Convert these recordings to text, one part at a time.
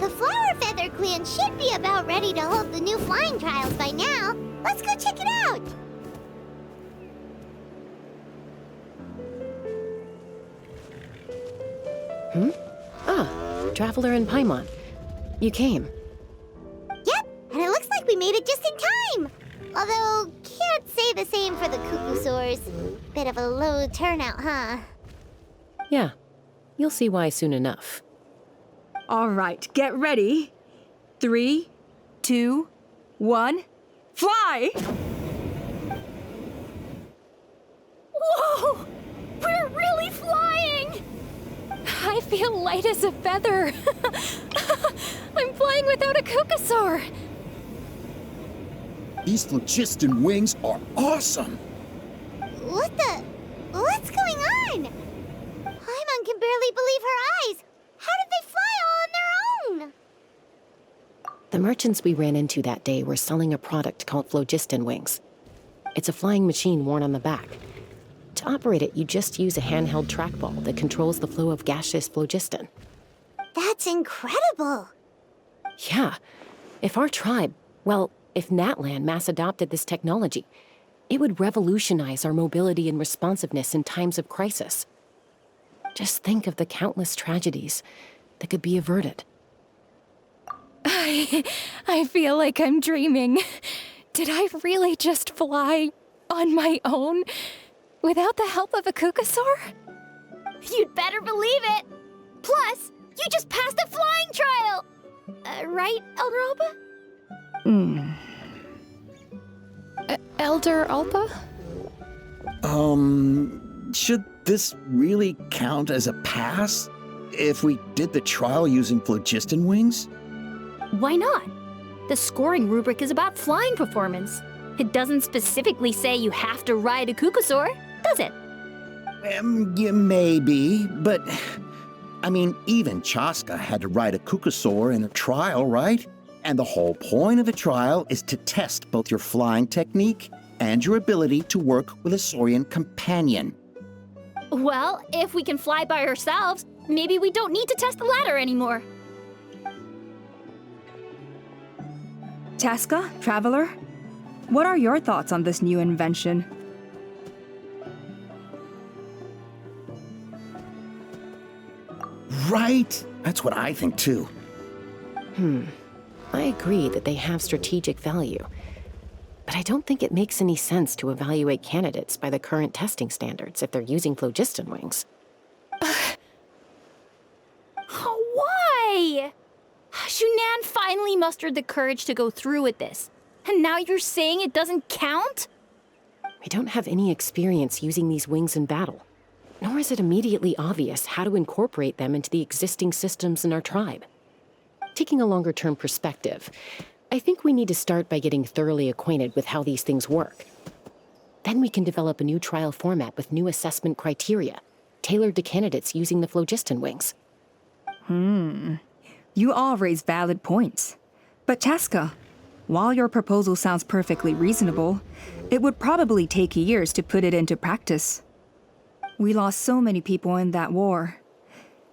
The Flower Feather Clan should be about ready to hold the new flying trials by now. Let's go check it out! Traveler and Paimon. You came. Yep, and it looks like we made it just in time! Although, can't say the same for the Cuckoosaurs. Bit of a low turnout, huh? Yeah, you'll see why soon enough. All right, get ready. 3, 2, 1, fly! Whoa! We're really flying! I feel light as a feather. I'm flying without a Cuckoosaur. These Phlogiston Wings are awesome! What's going on? Paimon can barely believe her eyes. How did they fly all on their own? The merchants we ran into that day were selling a product called Phlogiston Wings. It's a flying machine worn on the back. To operate it, you just use a handheld trackball that controls the flow of gaseous phlogiston. That's incredible. Yeah. If our tribe, if Natlan mass adopted this technology, it would revolutionize our mobility and responsiveness in times of crisis. Just think of the countless tragedies that could be averted. I feel like I'm dreaming. Did I really just fly on my own without the help of a Cuckoosaur? You'd better believe it! Plus, you just passed a flying trial! Right, Elder Alba? Elder Alba? Should this really count as a pass? If we did the trial using Phlogiston Wings? Why not? The scoring rubric is about flying performance. It doesn't specifically say you have to ride a Cuckoosaur, does it? Yeah, maybe, but... I mean, even Chasca had to ride a Cuckoosaur in a trial, right? And the whole point of a trial is to test both your flying technique and your ability to work with a Saurian companion. Well, if we can fly by ourselves, maybe we don't need to test the ladder anymore. Chasca, Traveler, what are your thoughts on this new invention? Right? That's what I think too. I agree that they have strategic value, but I don't think it makes any sense to evaluate candidates by the current testing standards if they're using Phlogiston Wings. Why? Shunan finally mustered the courage to go through with this. And now you're saying it doesn't count? We don't have any experience using these wings in battle, nor is it immediately obvious how to incorporate them into the existing systems in our tribe. Taking a longer-term perspective, I think we need to start by getting thoroughly acquainted with how these things work. Then we can develop a new trial format with new assessment criteria, tailored to candidates using the Phlogiston Wings. You all raise valid points. But Chasca, while your proposal sounds perfectly reasonable, it would probably take years to put it into practice. We lost so many people in that war.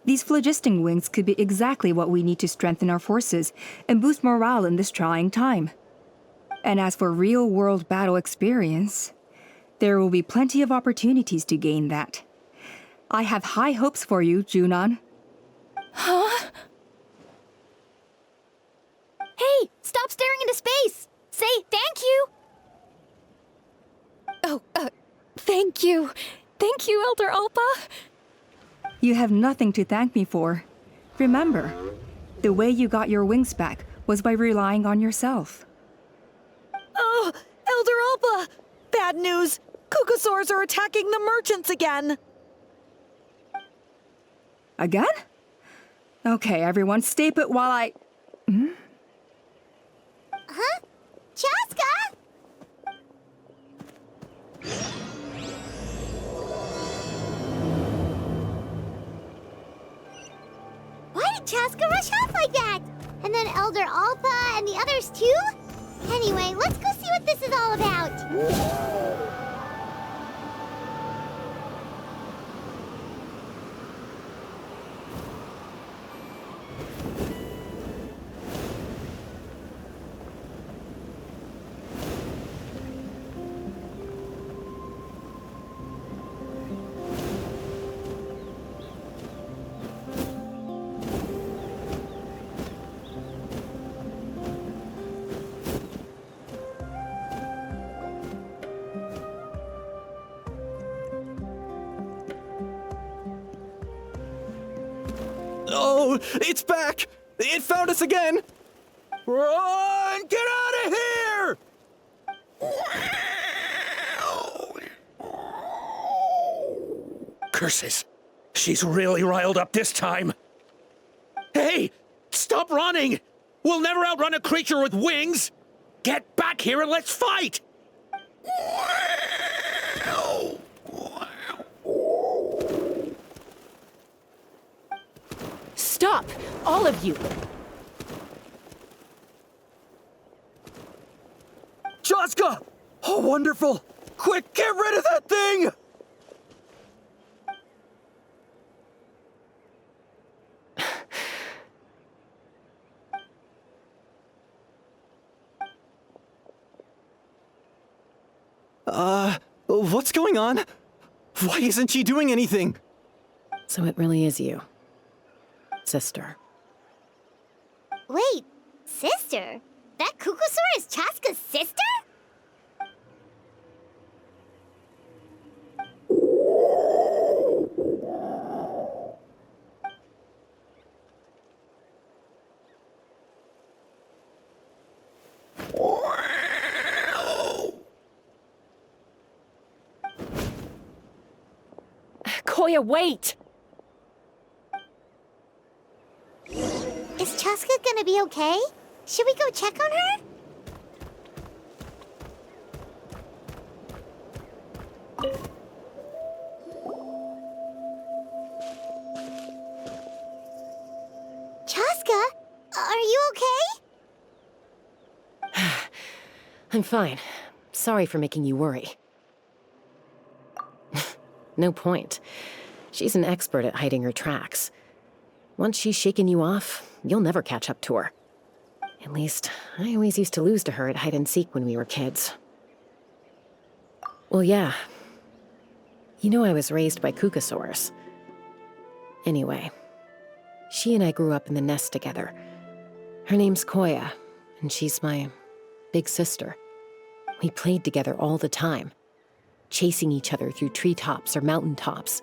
These Phlogiston Wings could be exactly what we need to strengthen our forces and boost morale in this trying time. And as for real-world battle experience, there will be plenty of opportunities to gain that. I have high hopes for you, Junon. Huh? Hey, stop staring into space! Say thank you! Oh, thank you. Thank you, Elder Alpa. You have nothing to thank me for. Remember, the way you got your wings back was by relying on yourself. Oh, Elder Alpa! Bad news! Cuckoosaurs are attacking the merchants again! Again? Okay, everyone, stay put while I... Huh? Chasca? Why did Chasca rush off like that? And then Elder Alpa and the others too? Anyway, let's go see what this is all about. no! It's back! It found us again! Run! Get out of here! Curses! She's really riled up this time! Hey! Stop running! We'll never outrun a creature with wings! Get back here and let's fight! Stop! All of you! Chasca! Oh, wonderful! Quick, get rid of that thing! What's going on? Why isn't she doing anything? So it really is you. Sister. Wait, sister? That Kukusaur is Chasca's sister? Koya, wait! Is Chasca gonna be okay? Should we go check on her? Chasca, are you okay? I'm fine. Sorry for making you worry. No point. She's an expert at hiding her tracks. Once she's shaken you off, you'll never catch up to her. At least, I always used to lose to her at hide-and-seek when we were kids. Well, yeah. You know I was raised by Kukusaurs. Anyway, she and I grew up in the nest together. Her name's Koya, and she's my big sister. We played together all the time, chasing each other through treetops or mountaintops.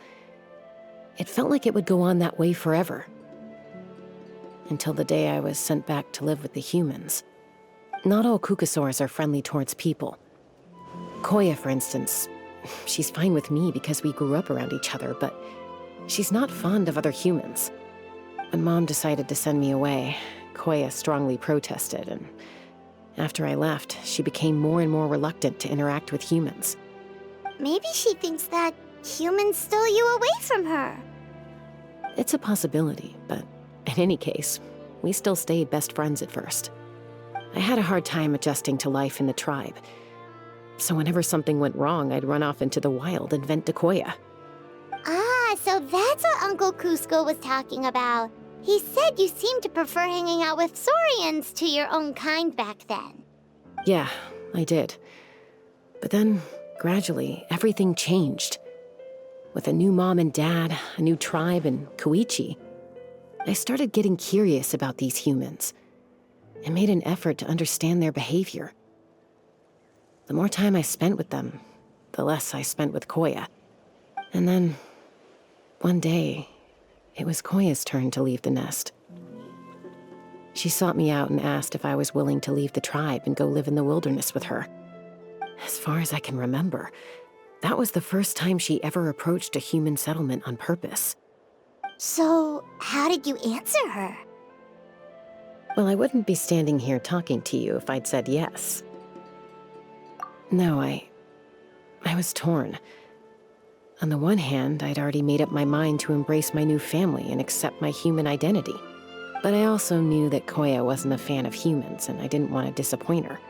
It felt like it would go on that way forever. Until the day I was sent back to live with the humans. Not all Kukusaurs are friendly towards people. Koya, for instance, she's fine with me because we grew up around each other, but she's not fond of other humans. When Mom decided to send me away, Koya strongly protested, and after I left, she became more and more reluctant to interact with humans. Maybe she thinks that humans stole you away from her. It's a possibility, but in any case, we still stayed best friends at first. I had a hard time adjusting to life in the tribe. So whenever something went wrong, I'd run off into the wild and vent to Koya. Ah, so that's what Uncle Cusco was talking about. He said you seemed to prefer hanging out with Saurians to your own kind back then. Yeah, I did. But then, gradually, everything changed. With a new mom and dad, a new tribe, and Koichi, I started getting curious about these humans and made an effort to understand their behavior. The more time I spent with them, the less I spent with Koya. And then, one day, it was Koya's turn to leave the nest. She sought me out and asked if I was willing to leave the tribe and go live in the wilderness with her. As far as I can remember, that was the first time she ever approached a human settlement on purpose. So, how did you answer her? Well, I wouldn't be standing here talking to you if I'd said yes. No, I was torn. On the one hand, I'd already made up my mind to embrace my new family and accept my human identity. But I also knew that Koya wasn't a fan of humans, and I didn't want to disappoint her.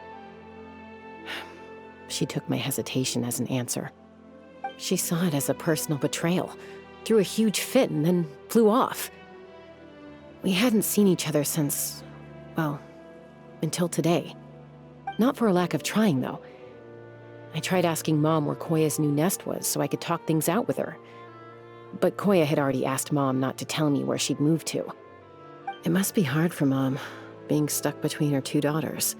She took my hesitation as an answer. She saw it as a personal betrayal, threw a huge fit, and then flew off. We hadn't seen each other since, well, until today. Not for a lack of trying, though. I tried asking Mom where Koya's new nest was so I could talk things out with her. But Koya had already asked Mom not to tell me where she'd moved to. It must be hard for Mom, being stuck between her two daughters.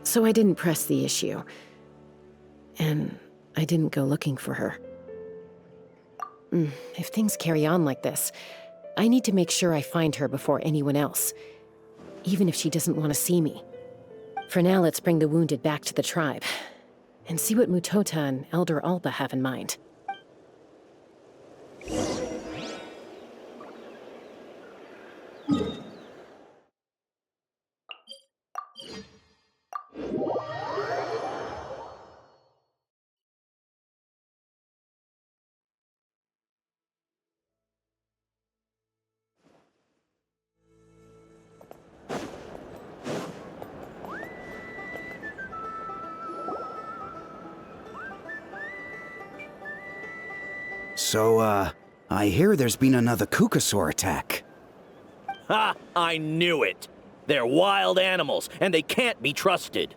So I didn't press the issue. And I didn't go looking for her. If things carry on like this, I need to make sure I find her before anyone else, even if she doesn't want to see me. For now, let's bring the wounded back to the tribe, and see what Mutota and Elder Alba have in mind. So, I hear there's been another Kukasaur attack. Ha! I knew it! They're wild animals, and they can't be trusted.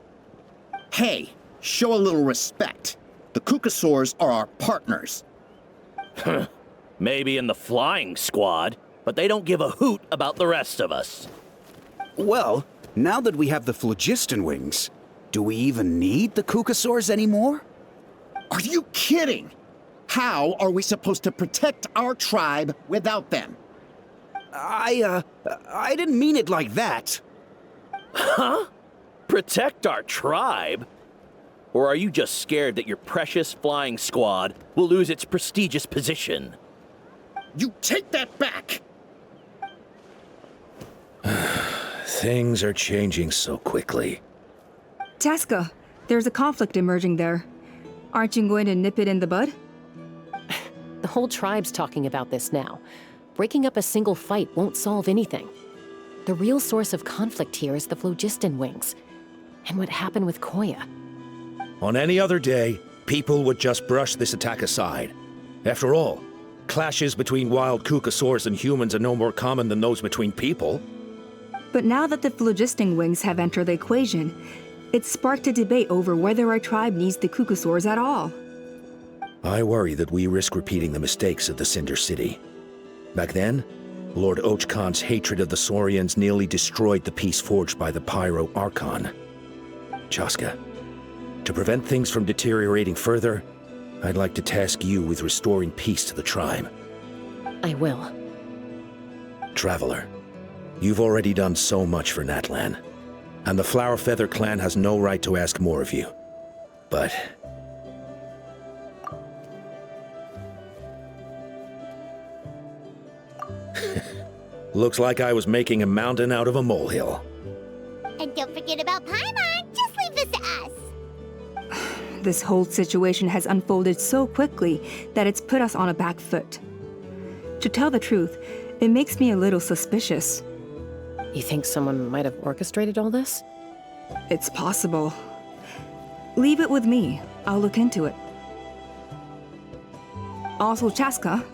Hey, show a little respect. The Kukasaurs are our partners. Maybe in the flying squad, but they don't give a hoot about the rest of us. Well, now that we have the Phlogiston Wings, do we even need the Kukasaurs anymore? Are you kidding? How are we supposed to protect our tribe without them? I didn't mean it like that. Huh? Protect our tribe? Or are you just scared that your precious flying squad will lose its prestigious position? You take that back! Things are changing so quickly. Chasca, there's a conflict emerging there. Aren't you going to nip it in the bud? The whole tribe's talking about this now. Breaking up a single fight won't solve anything. The real source of conflict here is the Phlogiston Wings, and what happened with Koya. On any other day, people would just brush this attack aside. After all, clashes between wild Kukasaurs and humans are no more common than those between people. But now that the Phlogiston Wings have entered the equation, it's sparked a debate over whether our tribe needs the Kukasaurs at all. I worry that we risk repeating the mistakes of the Cinder City. Back then, Lord Ochkan's hatred of the Saurians nearly destroyed the peace forged by the Pyro Archon. Chasca, to prevent things from deteriorating further, I'd like to task you with restoring peace to the tribe. I will. Traveler, you've already done so much for Natlan, and the Flower Feather clan has no right to ask more of you. But looks like I was making a mountain out of a molehill. And don't forget about Paimon. Just leave this to us. This whole situation has unfolded so quickly that it's put us on a back foot. To tell the truth, it makes me a little suspicious. You think someone might have orchestrated all this? It's possible. Leave it with me. I'll look into it. Also, Chasca,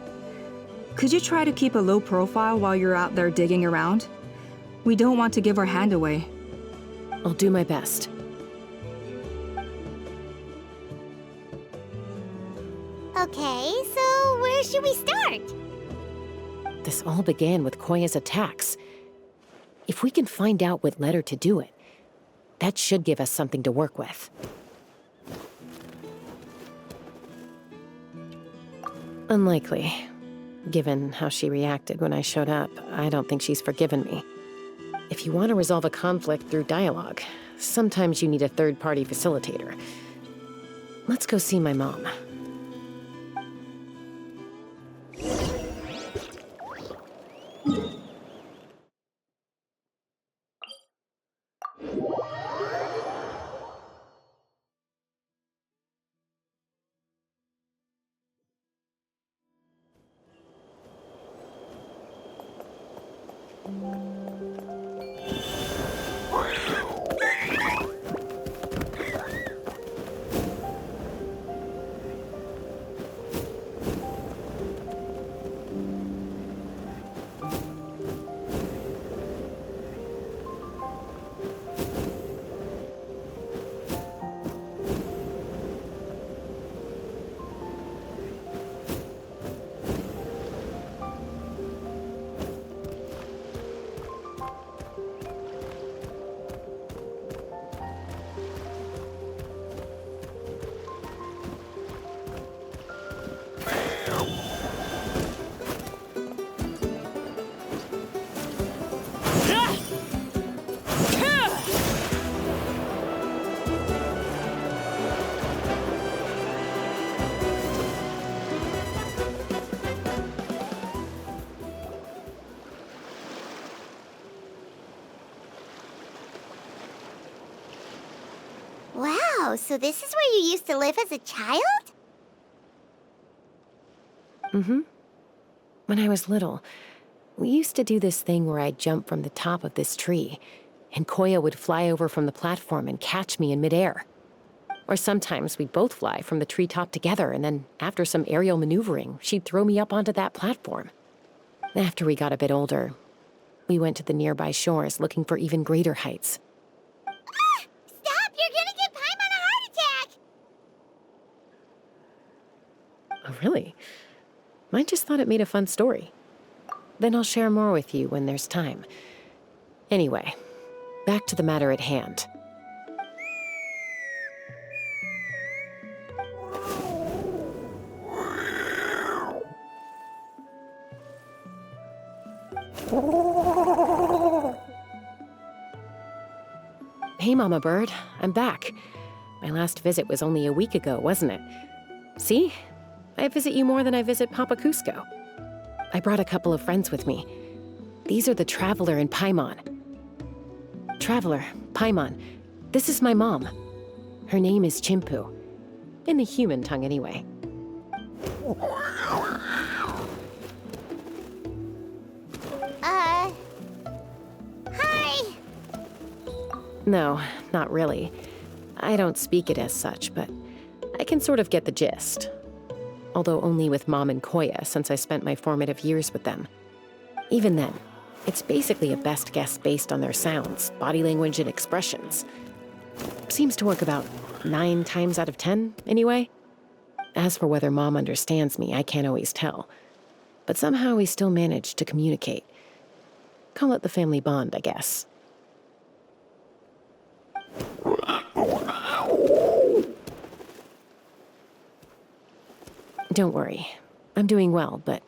could you try to keep a low profile while you're out there digging around? We don't want to give our hand away. I'll do my best. Okay, so where should we start? This all began with Koya's attacks. If we can find out what led her to do it, that should give us something to work with. Unlikely. Given how she reacted when I showed up, I don't think she's forgiven me. If you want to resolve a conflict through dialogue, sometimes you need a third-party facilitator. Let's go see my mom. Wow, so this is where you used to live as a child? Mm-hmm. When I was little, we used to do this thing where I'd jump from the top of this tree, and Koya would fly over from the platform and catch me in midair. Or sometimes we'd both fly from the treetop together, and then after some aerial maneuvering, she'd throw me up onto that platform. After we got a bit older, we went to the nearby shores looking for even greater heights. Ah! Stop! You're gonna give Paimon a heart attack! Oh, really? I just thought it made a fun story. Then I'll share more with you when there's time. Anyway, back to the matter at hand. Hey, Mama Bird, I'm back. My last visit was only a week ago, wasn't it? See? I visit you more than I visit Papa Cusco. I brought a couple of friends with me. These are the Traveler and Paimon. Traveler, Paimon, this is my mom. Her name is Chimpu. In the human tongue, anyway. Hi! No, not really. I don't speak it as such, but I can sort of get the gist. Although only with Mom and Koya, since I spent my formative years with them. Even then, it's basically a best guess based on their sounds, body language, and expressions. Seems to work about 9 times out of 10, anyway. As for whether Mom understands me, I can't always tell. But somehow we still manage to communicate. Call it the family bond, I guess. Don't worry. I'm doing well, but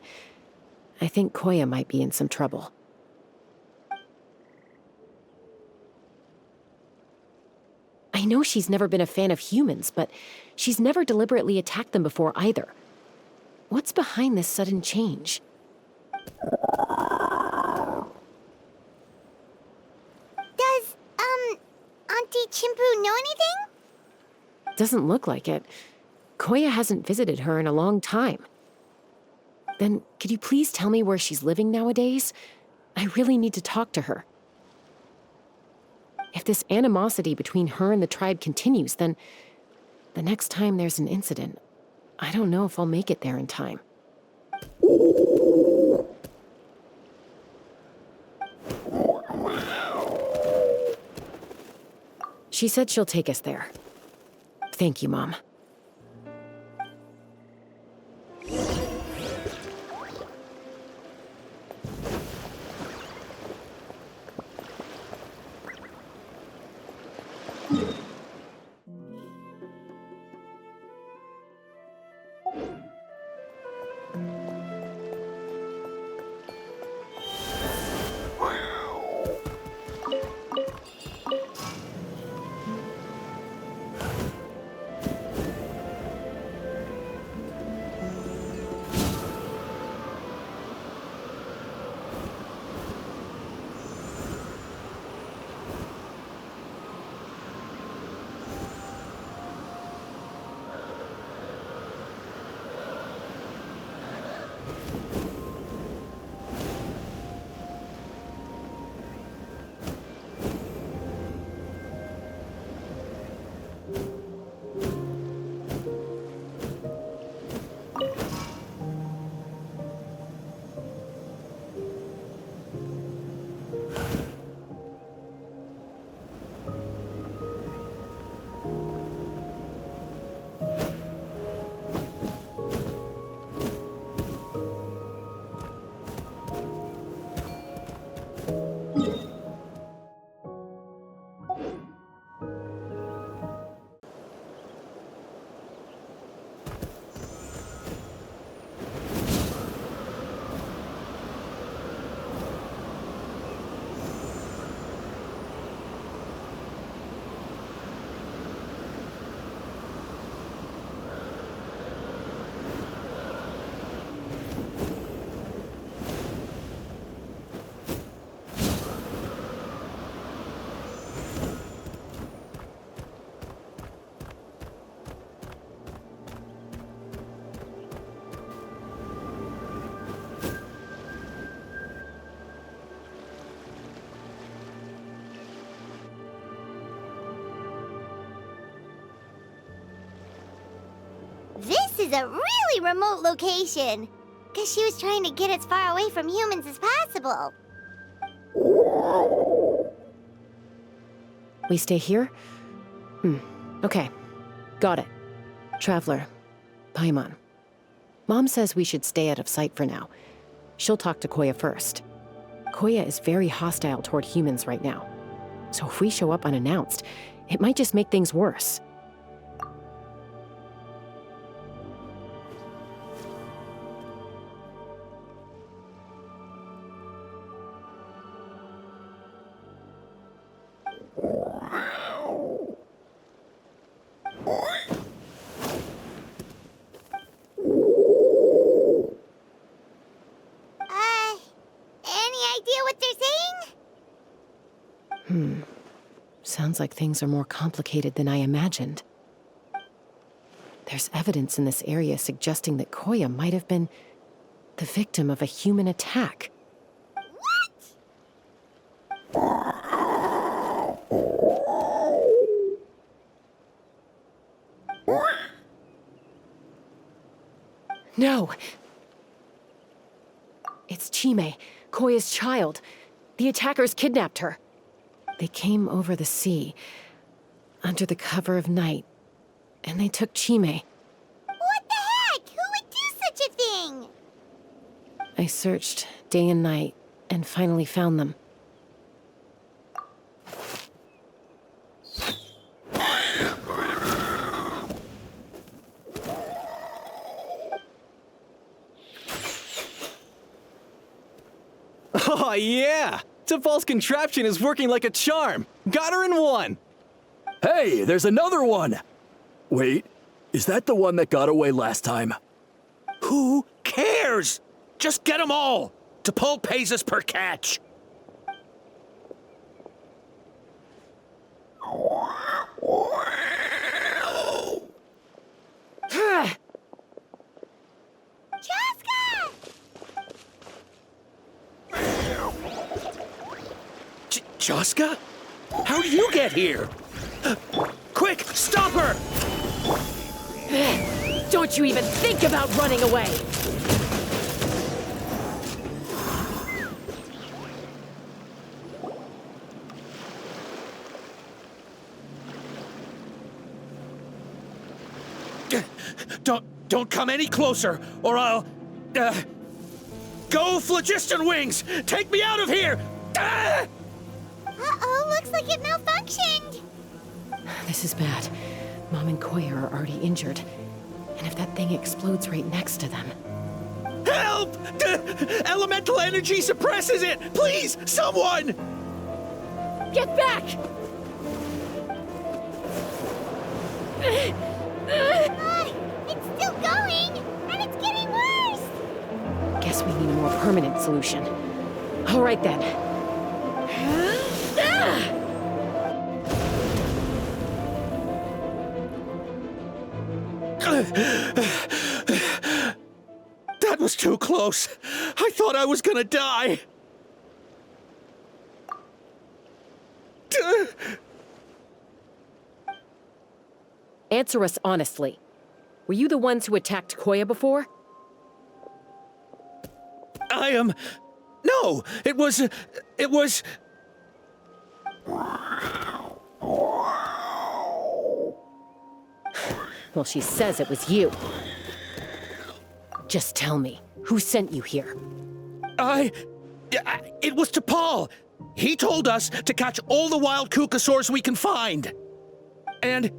I think Koya might be in some trouble. I know she's never been a fan of humans, but she's never deliberately attacked them before either. What's behind this sudden change? Does, Auntie Chimpu know anything? Doesn't look like it. Koya hasn't visited her in a long time. Then, could you please tell me where she's living nowadays? I really need to talk to her. If this animosity between her and the tribe continues, then the next time there's an incident, I don't know if I'll make it there in time. She said she'll take us there. Thank you, Mom. this is a really remote location. Guess she was trying to get as far away from humans as possible. We stay here? Okay. Got it. Traveler. Paimon. Mom says we should stay out of sight for now. She'll talk to Koya first. Koya is very hostile toward humans right now. So if we show up unannounced, it might just make things worse. Any idea what they're saying? Sounds like things are more complicated than I imagined. There's evidence in this area suggesting that Koya might have been the victim of a human attack. No! It's Chime, Koya's child. The attackers kidnapped her. They came over the sea, under the cover of night, and they took Chime. What the heck? Who would do such a thing? I searched day and night, and finally found them. Oh, yeah! T'Pol's contraption is working like a charm! Got her in one! Hey, there's another one! Wait, is that the one that got away last time? Who cares? Just get them all. T'Pol pays us per catch. Chasca! Chasca? How did you get here? Quick, stop her! Don't you even think about running away! Don't come any closer, or I'll... Go, Phlogiston Wings! Take me out of here! Uh-oh, looks like it malfunctioned. This is bad. Mom and Koya are already injured. And if that thing explodes right next to them... Help! Elemental energy suppresses it! Please, someone! Get back! It's still going, and it's getting worse. Guess we need a more permanent solution. All right then. That was too close. I thought I was gonna die. Answer us honestly. Were you the ones who attacked Koya before? I am... No, it was... Well, she says it was you. Just tell me, who sent you here? It was T'Pol. He told us to catch all the wild kukasaurs we can find. And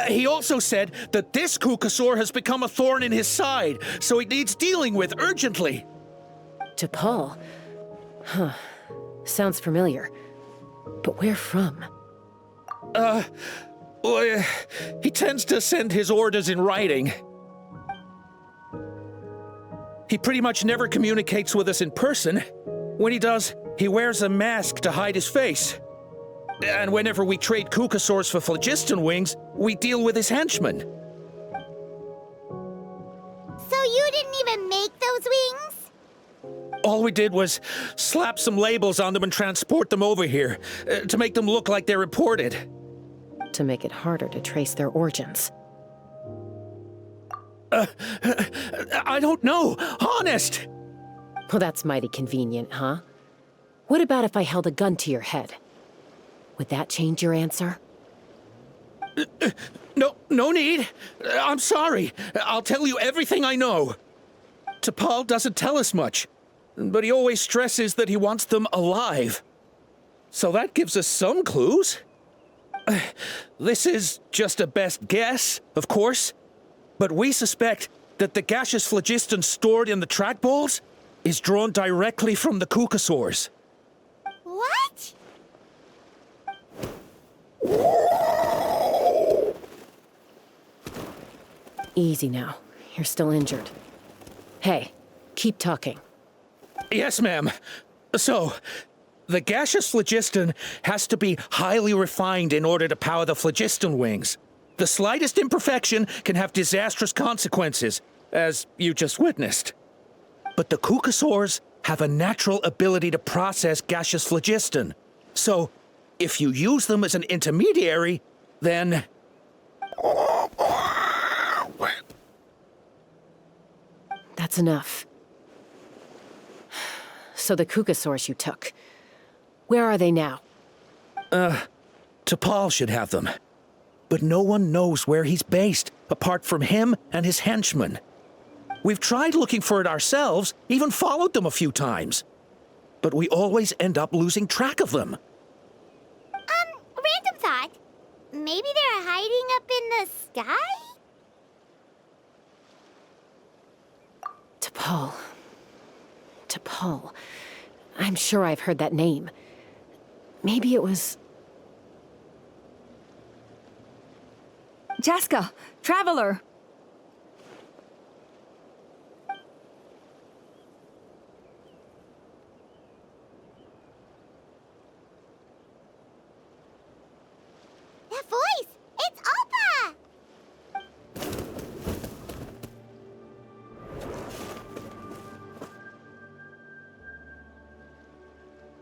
he also said that this kukasaur has become a thorn in his side, so it needs dealing with urgently. T'Pol? Huh. Sounds familiar. But where from? Well, he tends to send his orders in writing. He pretty much never communicates with us in person. When he does, he wears a mask to hide his face. And whenever we trade kukasaurs for Phlogiston Wings, we deal with his henchmen. So you didn't even make those wings? All we did was slap some labels on them and transport them over here, to make them look like they're imported. To make it harder to trace their origins. I don't know. Honest! Well, that's mighty convenient, huh? What about if I held a gun to your head? Would that change your answer? No need. I'm sorry. I'll tell you everything I know. T'Pol doesn't tell us much, but he always stresses that he wants them alive. So that gives us some clues. This is just a best guess, of course, but we suspect that the gaseous phlogiston stored in the trackballs is drawn directly from the cucosaurs. What? Easy now. You're still injured. Hey, keep talking. Yes, ma'am. So, the gaseous phlogiston has to be highly refined in order to power the Phlogiston Wings. The slightest imperfection can have disastrous consequences, as you just witnessed. But the cucosaurs have a natural ability to process gaseous phlogiston. So, if you use them as an intermediary, then... That's enough. So the cucosaurs you took, where are they now? T'Pol should have them. But no one knows where he's based, apart from him and his henchmen. We've tried looking for it ourselves, even followed them a few times. But we always end up losing track of them. Random thought. Maybe they're hiding up in the sky? T'Pol. I'm sure I've heard that name. Maybe it was... Chasca, traveler! That voice! It's Alpa!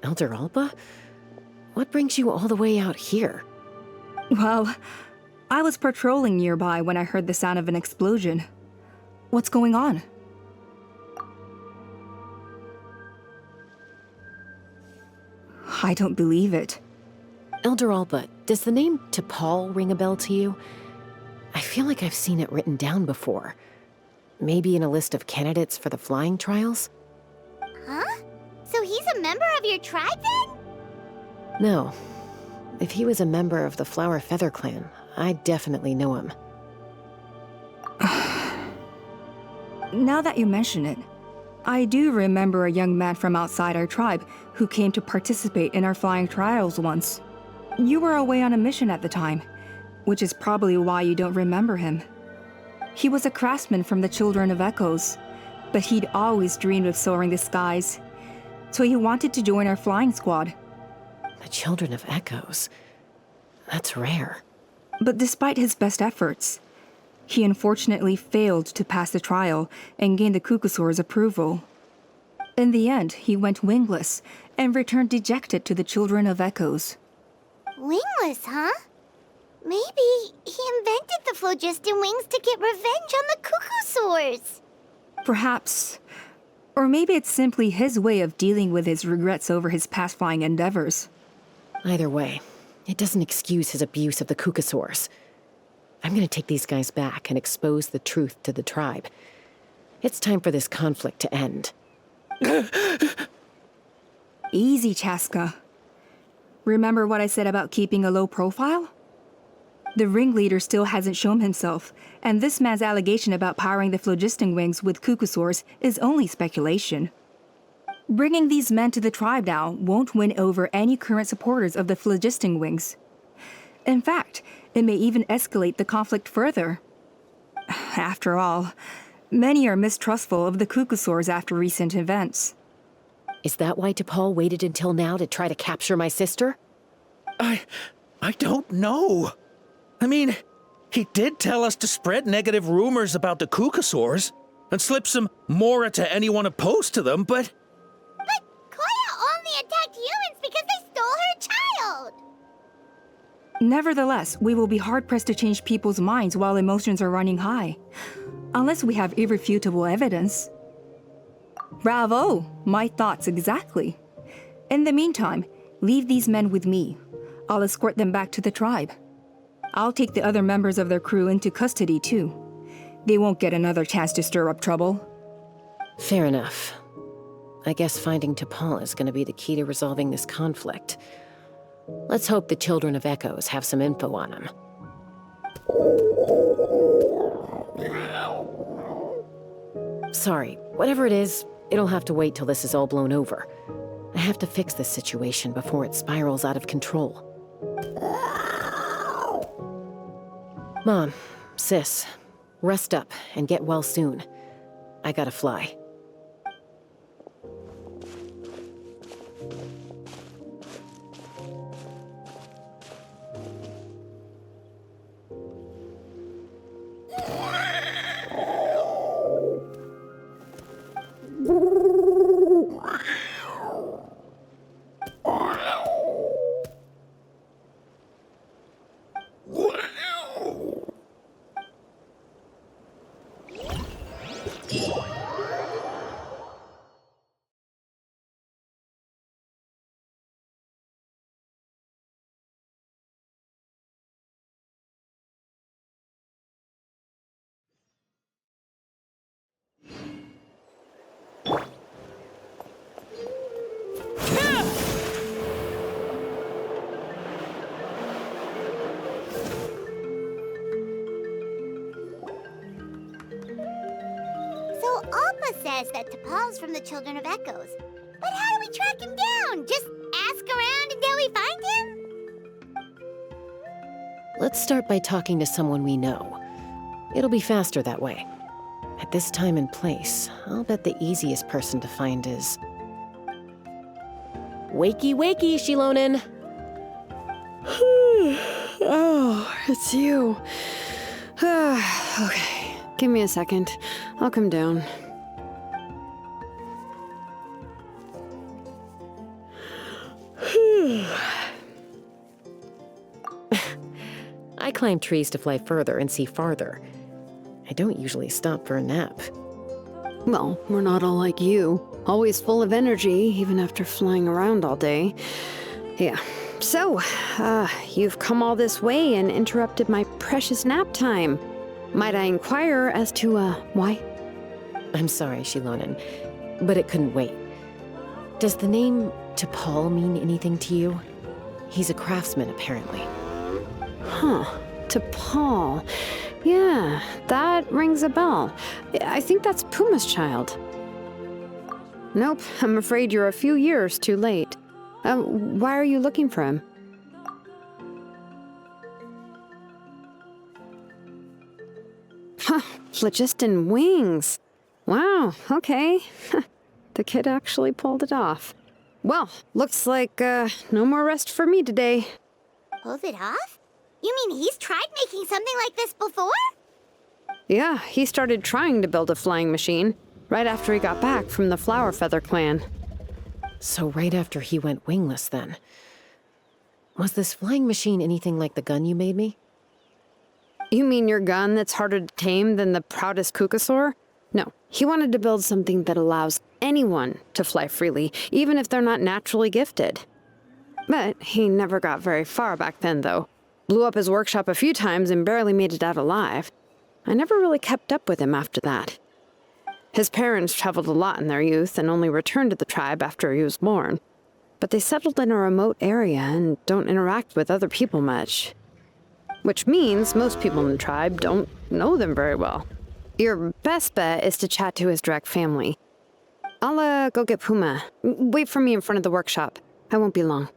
Elder Alba? What brings you all the way out here? Well, I was patrolling nearby when I heard the sound of an explosion. What's going on? I don't believe it. Elder Alba, does the name T'Pol ring a bell to you? I feel like I've seen it written down before. Maybe in a list of candidates for the flying trials? Huh? So he's a member of your tribe then? No. If he was a member of the Flower Feather clan, I'd definitely know him. Now that you mention it, I do remember a young man from outside our tribe who came to participate in our flying trials once. You were away on a mission at the time, which is probably why you don't remember him. He was a craftsman from the Children of Echoes, but he'd always dreamed of soaring the skies, so he wanted to join our flying squad. The Children of Echoes? That's rare. But despite his best efforts, he unfortunately failed to pass the trial and gain the cucosaur's approval. In the end, he went wingless and returned dejected to the Children of Echoes. Wingless, huh? Maybe he invented the Phlogiston Wings to get revenge on the cucosaurs. Perhaps. Or maybe it's simply his way of dealing with his regrets over his past flying endeavors. Either way, it doesn't excuse his abuse of the cucosaurs. I'm gonna take these guys back and expose the truth to the tribe. It's time for this conflict to end. Easy, Chasca. Remember what I said about keeping a low profile? The ringleader still hasn't shown himself, and this man's allegation about powering the Phlogiston Wings with cucosaurs is only speculation. Bringing these men to the tribe now won't win over any current supporters of the Phlogiston Wings. In fact, it may even escalate the conflict further. After all, many are mistrustful of the cucosaurs after recent events. Is that why T'Pol waited until now to try to capture my sister? I don't know. I mean, he did tell us to spread negative rumors about the cucosaurs and slip some mora to anyone opposed to them, but... But Koya only attacked humans because they stole her child! Nevertheless, we will be hard-pressed to change people's minds while emotions are running high. Unless we have irrefutable evidence. Bravo! My thoughts exactly. In the meantime, leave these men with me. I'll escort them back to the tribe. I'll take the other members of their crew into custody too. They won't get another chance to stir up trouble. Fair enough. I guess finding T'Pol is going to be the key to resolving this conflict. Let's hope the Children of Echoes have some info on him. Sorry, whatever it is, it'll have to wait till this is all blown over. I have to fix this situation before it spirals out of control. Mom, Sis, rest up and get well soon. I gotta fly. Says that T'Pol's from the Children of Echoes. But how do we track him down? Just ask around until we find him? Let's start by talking to someone we know. It'll be faster that way. At this time and place, I'll bet the easiest person to find is... Wakey, wakey, Shilonen! Oh, it's you. Okay, give me a second. I'll come down. I climb trees to fly further and see farther. I don't usually stop for a nap. Well, we're not all like you. Always full of energy, even after flying around all day. Yeah. So, you've come all this way and interrupted my precious nap time. Might I inquire as to, why? I'm sorry, Shilonen, but it couldn't wait. Does the name T'Pol mean anything to you? He's a craftsman, apparently. Huh. T'Pol. Yeah, that rings a bell. I think that's Puma's child. Nope, I'm afraid you're a few years too late. Why are you looking for him? Huh, Phlogiston Wings. Wow, okay. The kid actually pulled it off. Well, looks like, no more rest for me today. Pulled it off? You mean he's tried making something like this before? Yeah, he started trying to build a flying machine right after he got back from the Flower Feather clan. So right after he went wingless, then. Was this flying machine anything like the gun you made me? You mean your gun that's harder to tame than the proudest Kukasaur? No, he wanted to build something that allows anyone to fly freely, even if they're not naturally gifted. But he never got very far back then, though. Blew up his workshop a few times and barely made it out alive. I never really kept up with him after that. His parents traveled a lot in their youth and only returned to the tribe after he was born. But they settled in a remote area and don't interact with other people much. Which means most people in the tribe don't know them very well. Your best bet is to chat to his direct family. I'll, go get Puma. Wait for me in front of the workshop. I won't be long.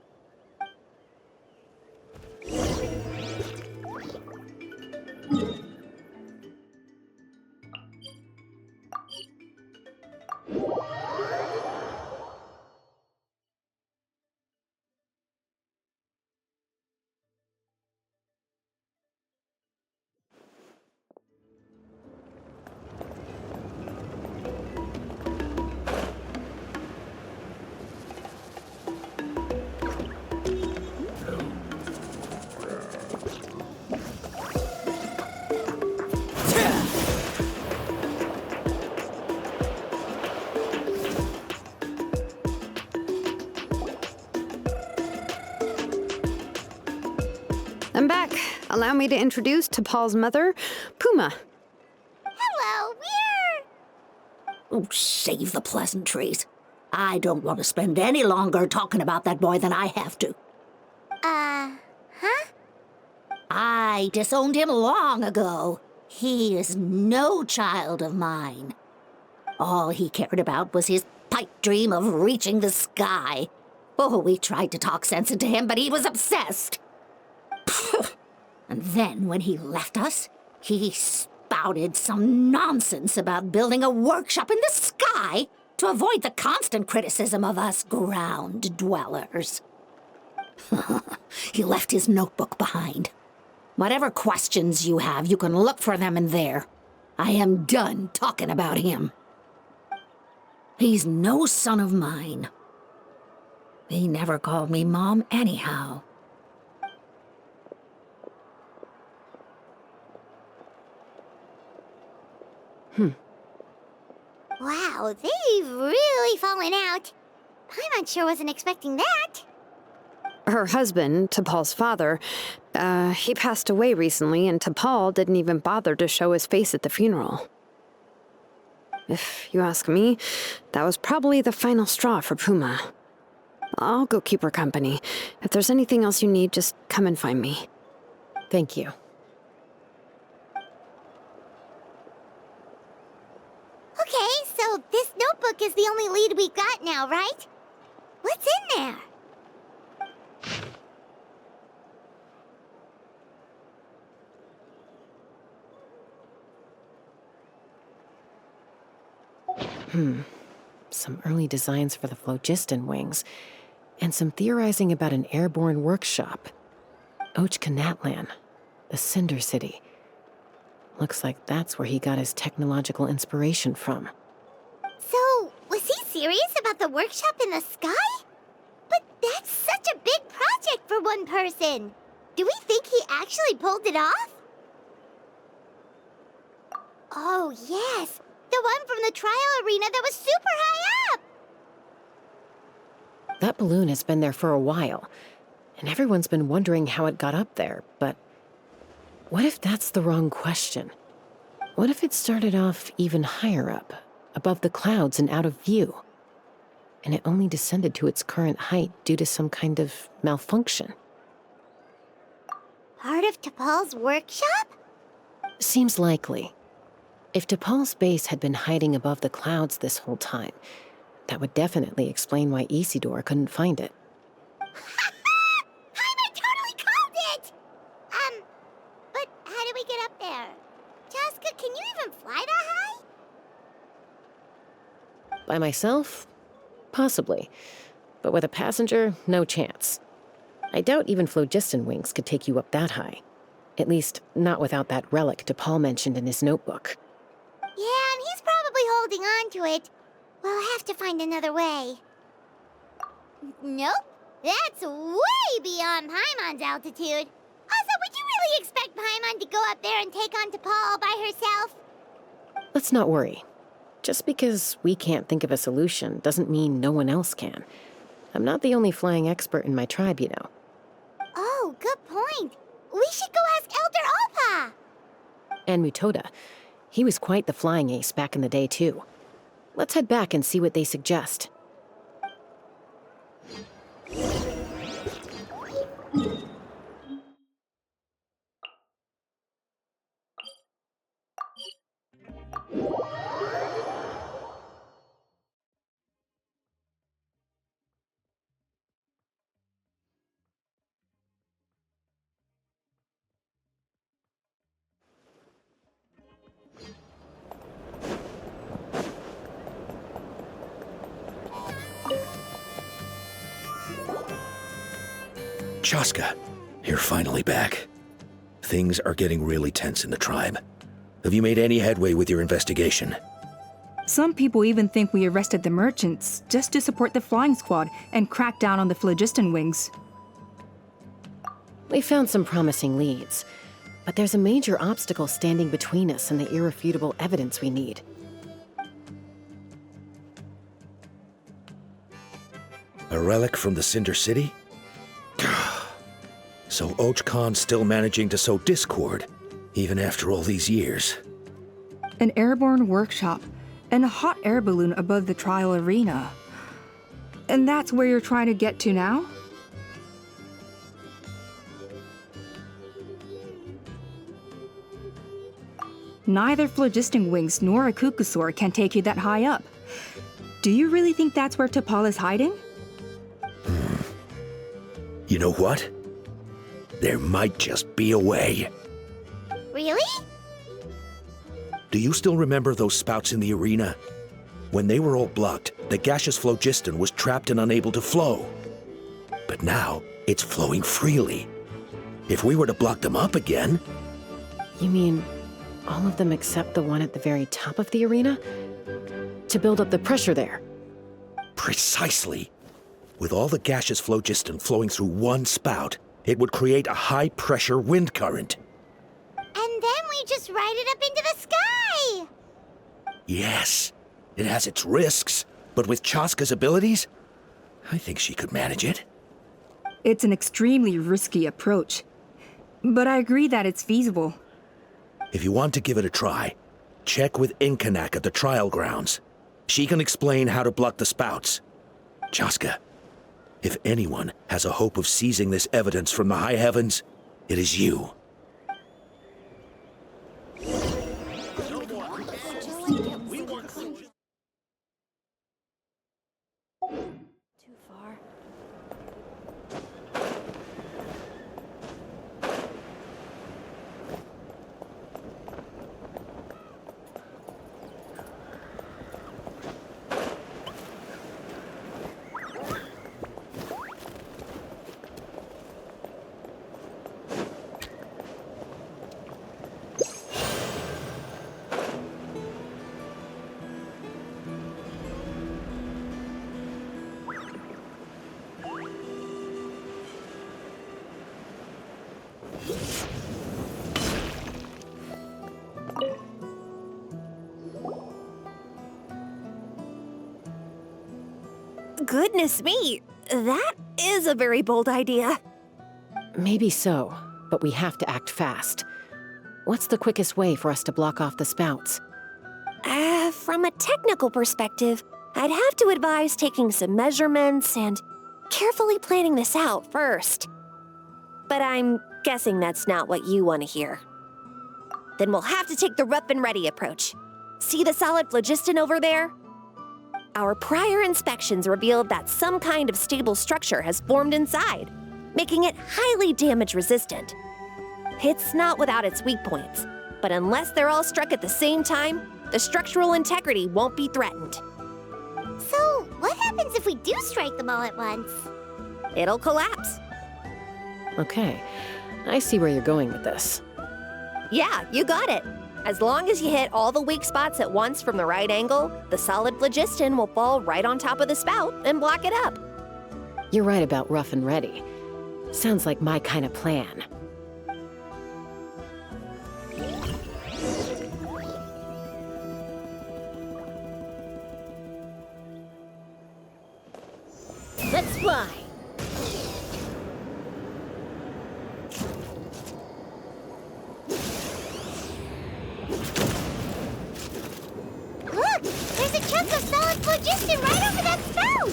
I'm back. Allow me to introduce T'Pol's mother, Puma. Hello, Oh, save the pleasantries. I don't want to spend any longer talking about that boy than I have to. huh? I disowned him long ago. He is no child of mine. All he cared about was his pipe dream of reaching the sky. Oh, we tried to talk sense into him, but he was obsessed. And then when he left us, he spouted some nonsense about building a workshop in the sky to avoid the constant criticism of us ground dwellers. He left his notebook behind. Whatever questions you have, you can look for them in there. I am done talking about him. He's no son of mine. He never called me Mom anyhow. Wow, they've really fallen out. Paimon sure wasn't expecting that. Her husband, T'Pol's father, he passed away recently, and T'Pol didn't even bother to show his face at the funeral. If you ask me, that was probably the final straw for Puma. I'll go keep her company. If there's anything else you need, just come and find me. Thank you. Okay, so this notebook is the only lead we got now, right? What's in there? Some early designs for the Phlogiston Wings, and some theorizing about an airborne workshop. Natlan, the Cinder City. Looks like that's where he got his technological inspiration from. So, was he serious about the workshop in the sky? But that's such a big project for one person. Do we think he actually pulled it off? Oh, yes. The one from the trial arena that was super high up! That balloon has been there for a while, and everyone's been wondering how it got up there, but what if that's the wrong question? What if it started off even higher up, above the clouds and out of view, and it only descended to its current height due to some kind of malfunction? Part of T'Pol's workshop? Seems likely. If T'Pol's base had been hiding above the clouds this whole time, that would definitely explain why Isidore couldn't find it. I totally called it! But how do we get up there? Chasca, can you even fly that high? By myself? Possibly. But with a passenger, no chance. I doubt even Phlogiston Wings could take you up that high. At least, not without that relic T'Pol mentioned in his notebook. Yeah, and he's probably holding on to it. We'll have to find another way. Nope. That's way beyond Paimon's altitude. Also, would you really expect Paimon to go up there and take on T'Pol by herself? Let's not worry. Just because we can't think of a solution doesn't mean no one else can. I'm not the only flying expert in my tribe, you know. Oh, good point. We should go ask Elder Alpa. And Mutoda. He was quite the flying ace back in the day, too. Let's head back and see what they suggest. Chasca, you're finally back. Things are getting really tense in the tribe. Have you made any headway with your investigation? Some people even think we arrested the merchants just to support the flying squad and crack down on the Phlogiston Wings. We found some promising leads, but there's a major obstacle standing between us and the irrefutable evidence we need. A relic from the Cinder City? So Ochkan's still managing to sow discord, even after all these years. An airborne workshop and a hot air balloon above the trial arena. And that's where you're trying to get to now? Neither Phlogiston Wings nor a Kukusaur can take you that high up. Do you really think that's where T'Pol is hiding? You know what? There might just be a way. Really? Do you still remember those spouts in the arena? When they were all blocked, the gaseous phlogiston was trapped and unable to flow. But now, it's flowing freely. If we were to block them up again... You mean all of them except the one at the very top of the arena? To build up the pressure there? Precisely. With all the gaseous phlogiston flowing through one spout, it would create a high-pressure wind current. And then we just ride it up into the sky! Yes, it has its risks, but with Chasca's abilities, I think she could manage it. It's an extremely risky approach, but I agree that it's feasible. If you want to give it a try, check with Inkanak at the trial grounds. She can explain how to block the spouts. Chasca, if anyone has a hope of seizing this evidence from the high heavens, it is you. Too far. Goodness me, that is a very bold idea. Maybe so, but we have to act fast. What's the quickest way for us to block off the spouts? From a technical perspective, I'd have to advise taking some measurements and carefully planning this out first. But I'm guessing that's not what you want to hear. Then we'll have to take the rough and ready approach. See the solid phlogiston over there? Our prior inspections revealed that some kind of stable structure has formed inside, making it highly damage resistant. It's not without its weak points, but unless they're all struck at the same time, the structural integrity won't be threatened. So, what happens if we do strike them all at once? It'll collapse. Okay, I see where you're going with this. Yeah, you got it. As long as you hit all the weak spots at once from the right angle, the solid phlogiston will fall right on top of the spout and block it up. You're right about rough and ready. Sounds like my kind of plan. Let's fly! Look! There's a chunk of solid phlogiston right over that spout!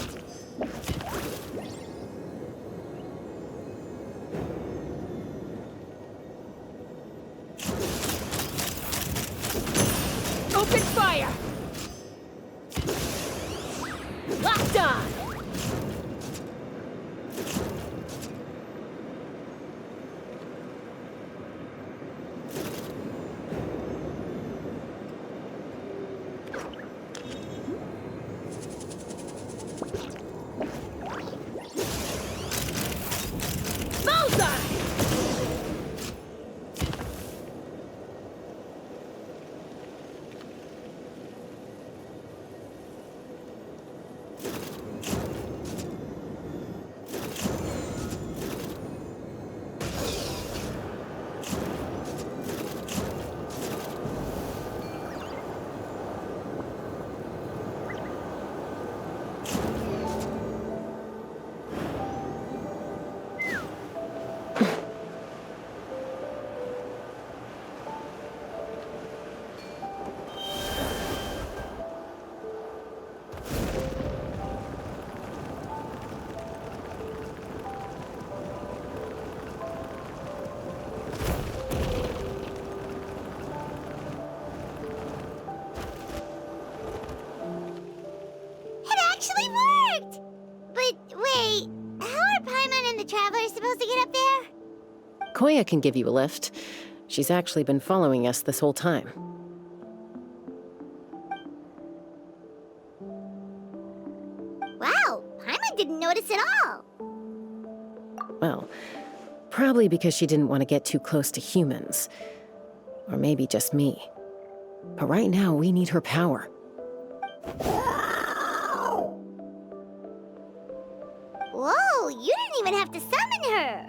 Open fire! Locked on! Bullseye! supposed to get up there? Koya can give you a lift. She's actually been following us this whole time. Wow, Paimon didn't notice at all. Well, probably because she didn't want to get too close to humans. Or maybe just me. But right now, we need her power. Whoa, you didn't even have to summon her.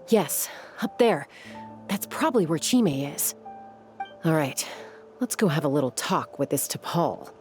Yes, up there. That's probably where Chime is. All right, let's go have a little talk with this T'Pol.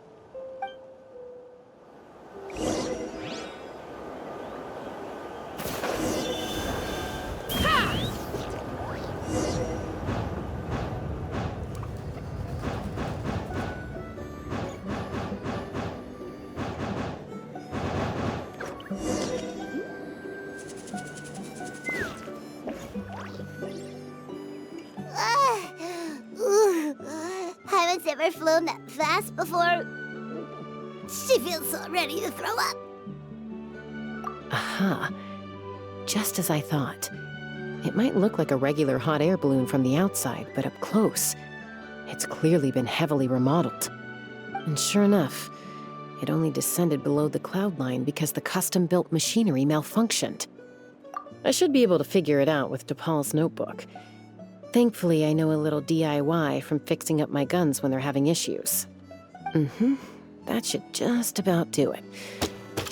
Haven't ever flown that fast before. She feels so ready to throw up. Aha. Just as I thought. It might look like a regular hot air balloon from the outside, but up close, it's clearly been heavily remodeled. And sure enough, it only descended below the cloud line because the custom-built machinery malfunctioned. I should be able to figure it out with T'Pol's notebook. Thankfully, I know a little DIY from fixing up my guns when they're having issues. That should just about do it.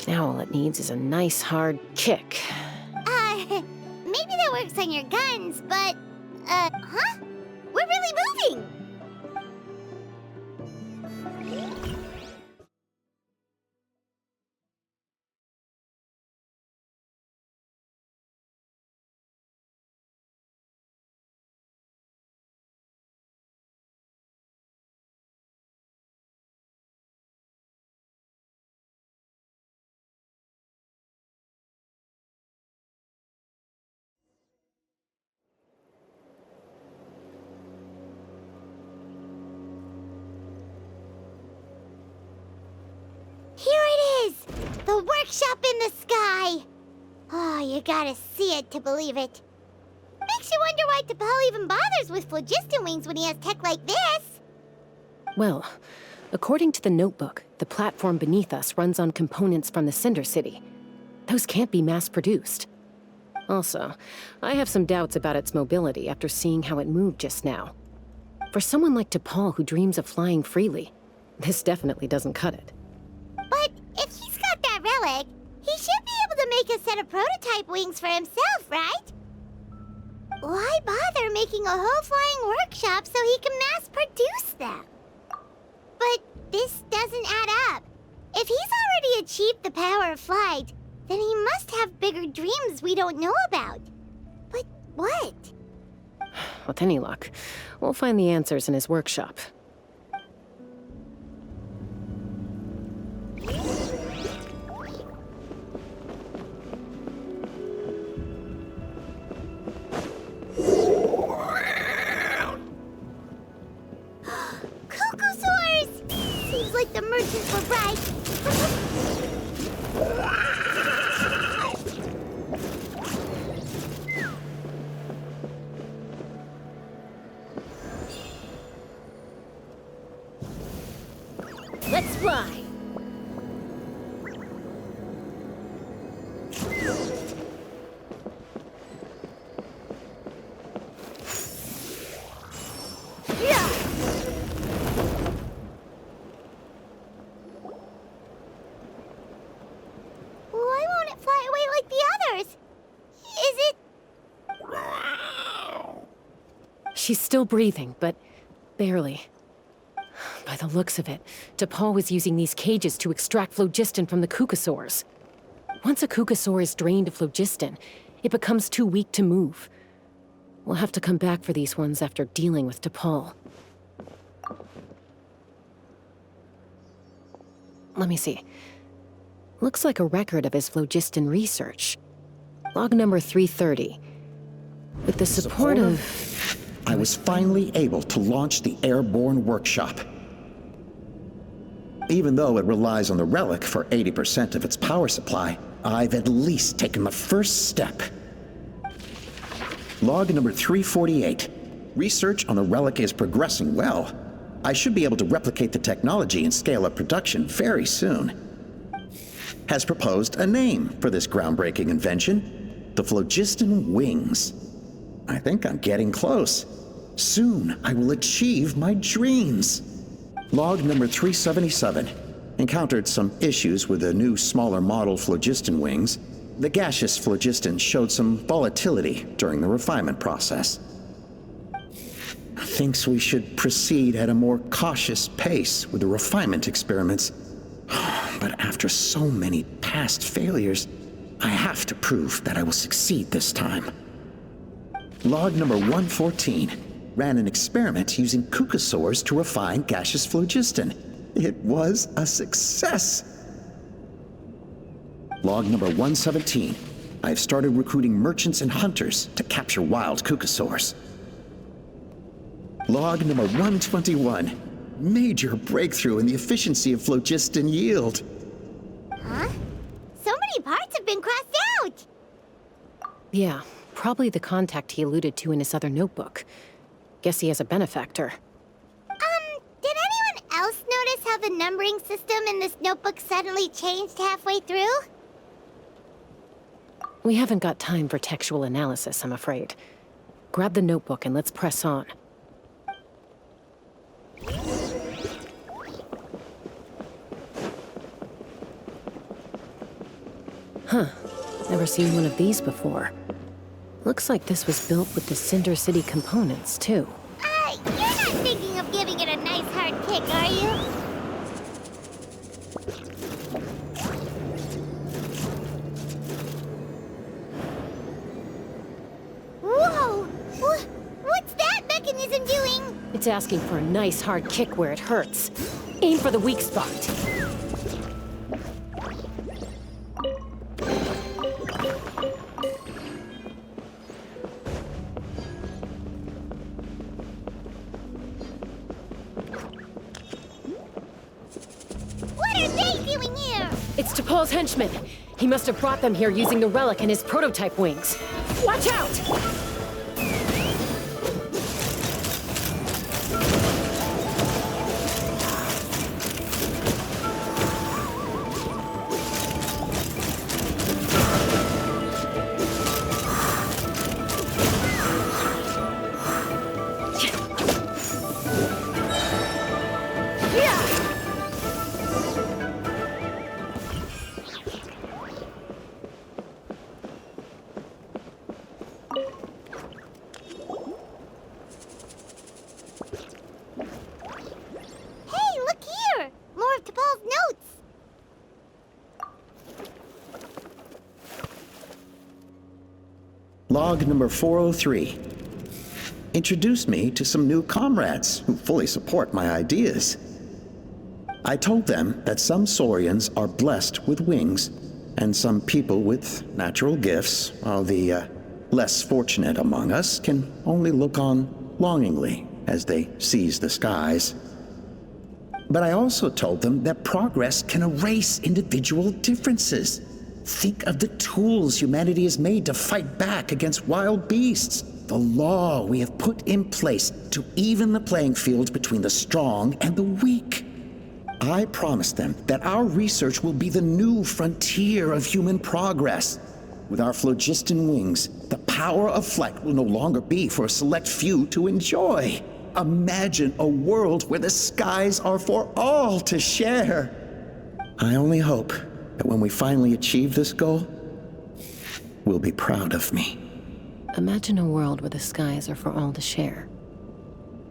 Now all it needs is a nice hard kick. Maybe that works on your guns, but, huh? We're really moving! Here it is! The workshop in the sky! Oh, you gotta see it to believe it. Makes you wonder why T'Pol even bothers with Phlogiston Wings when he has tech like this. Well, according to the notebook, the platform beneath us runs on components from the Cinder City. Those can't be mass-produced. Also, I have some doubts about its mobility after seeing how it moved just now. For someone like T'Pol who dreams of flying freely, this definitely doesn't cut it. But if he's got that relic, he should be able to make a set of prototype wings for himself, right? Why bother making a whole flying workshop so he can mass-produce them? But this doesn't add up. If he's already achieved the power of flight, then he must have bigger dreams we don't know about. But what? With any luck, we'll find the answers in his workshop. Seems like the merchants were right. Let's fly. Why won't it fly away like the others? Is it... She's still breathing, but barely. By the looks of it, T'Pol was using these cages to extract phlogiston from the kukasaurs. Once a kukasaur is drained of phlogiston, it becomes too weak to move. We'll have to come back for these ones after dealing with T'Pol. Let me see. Looks like a record of his phlogiston research. Log number 330. With the support of... I was finally able to launch the airborne workshop. Even though it relies on the relic for 80% of its power supply, I've at least taken the first step. Log number 348. Research on the relic is progressing well. I should be able to replicate the technology and scale up production very soon. Has proposed a name for this groundbreaking invention: the Phlogiston Wings. I think I'm getting close. Soon I will achieve my dreams. Log number 377. Encountered some issues with the new smaller model Phlogiston Wings. The gaseous phlogiston showed some volatility during the refinement process. Thinks we should proceed at a more cautious pace with the refinement experiments. But after so many past failures, I have to prove that I will succeed this time. Log number 114. Ran an experiment using cucosaurs to refine gaseous phlogiston. It was a success. Log number 117. I have started recruiting merchants and hunters to capture wild cucosaurs. Log number 121. Major breakthrough in the efficiency of phlogiston yield. Huh? So many parts have been crossed out! Yeah, probably the contact he alluded to in his other notebook. Guess he has a benefactor. Did anyone else notice how the numbering system in this notebook suddenly changed halfway through? We haven't got time for textual analysis, I'm afraid. Grab the notebook and let's press on. Huh. Never seen one of these before. Looks like this was built with the Cinder City components, too. You're not thinking of giving it a nice hard kick, are you? Whoa! What's that mechanism doing? It's asking for a nice hard kick where it hurts. Aim for the weak spot. It's Paul's henchman. He must have brought them here using the relic and his prototype wings. Watch out! Log number 403. Introduced me to some new comrades who fully support my ideas. I told them that some saurians are blessed with wings, and some people with natural gifts, while the less fortunate among us can only look on longingly as they seize the skies. But I also told them that progress can erase individual differences. Think of the tools humanity has made to fight back against wild beasts. The law we have put in place to even the playing field between the strong and the weak. I promised them that our research will be the new frontier of human progress. With our Phlogiston Wings, the power of flight will no longer be for a select few to enjoy. Imagine a world where the skies are for all to share. I only hope that when we finally achieve this goal, we'll be proud of me. Imagine a world where the skies are for all to share.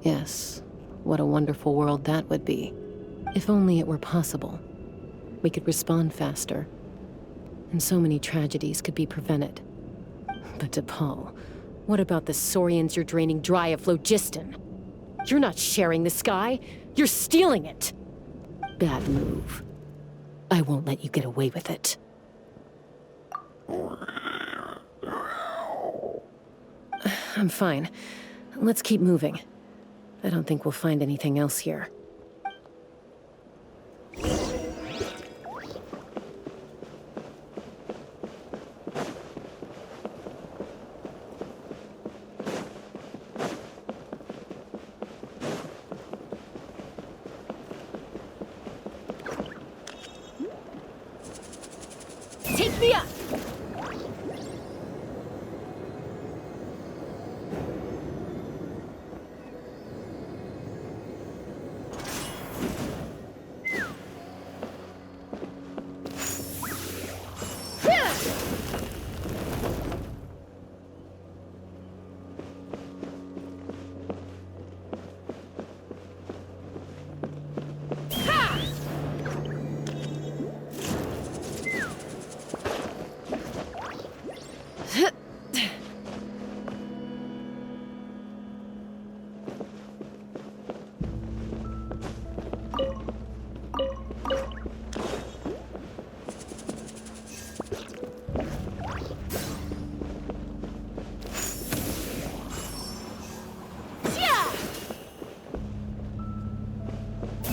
Yes, what a wonderful world that would be. If only it were possible. We could respond faster, and so many tragedies could be prevented. But DePaul, what about the saurians you're draining dry of phlogiston? You're not sharing the sky, you're stealing it! Bad move. I won't let you get away with it. I'm fine. Let's keep moving. I don't think we'll find anything else here. Take me up!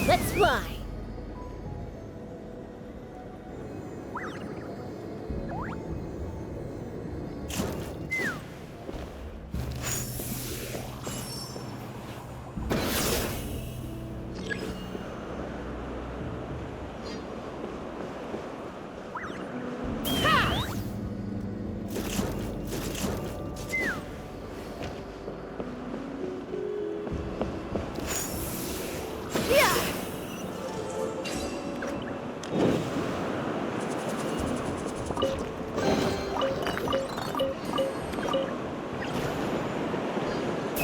Let's fly!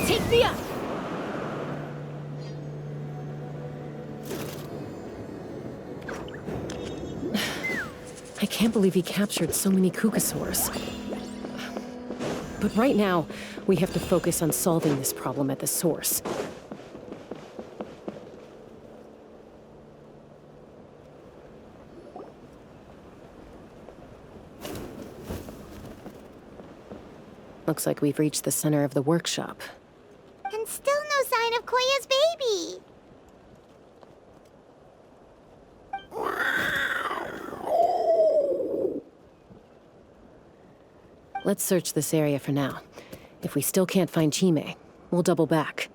Take me up! I can't believe he captured so many kukasaurs. But right now, we have to focus on solving this problem at the source. Looks like we've reached the center of the workshop. And still no sign of Koya's baby. Let's search this area for now. If we still can't find Chime, we'll double back.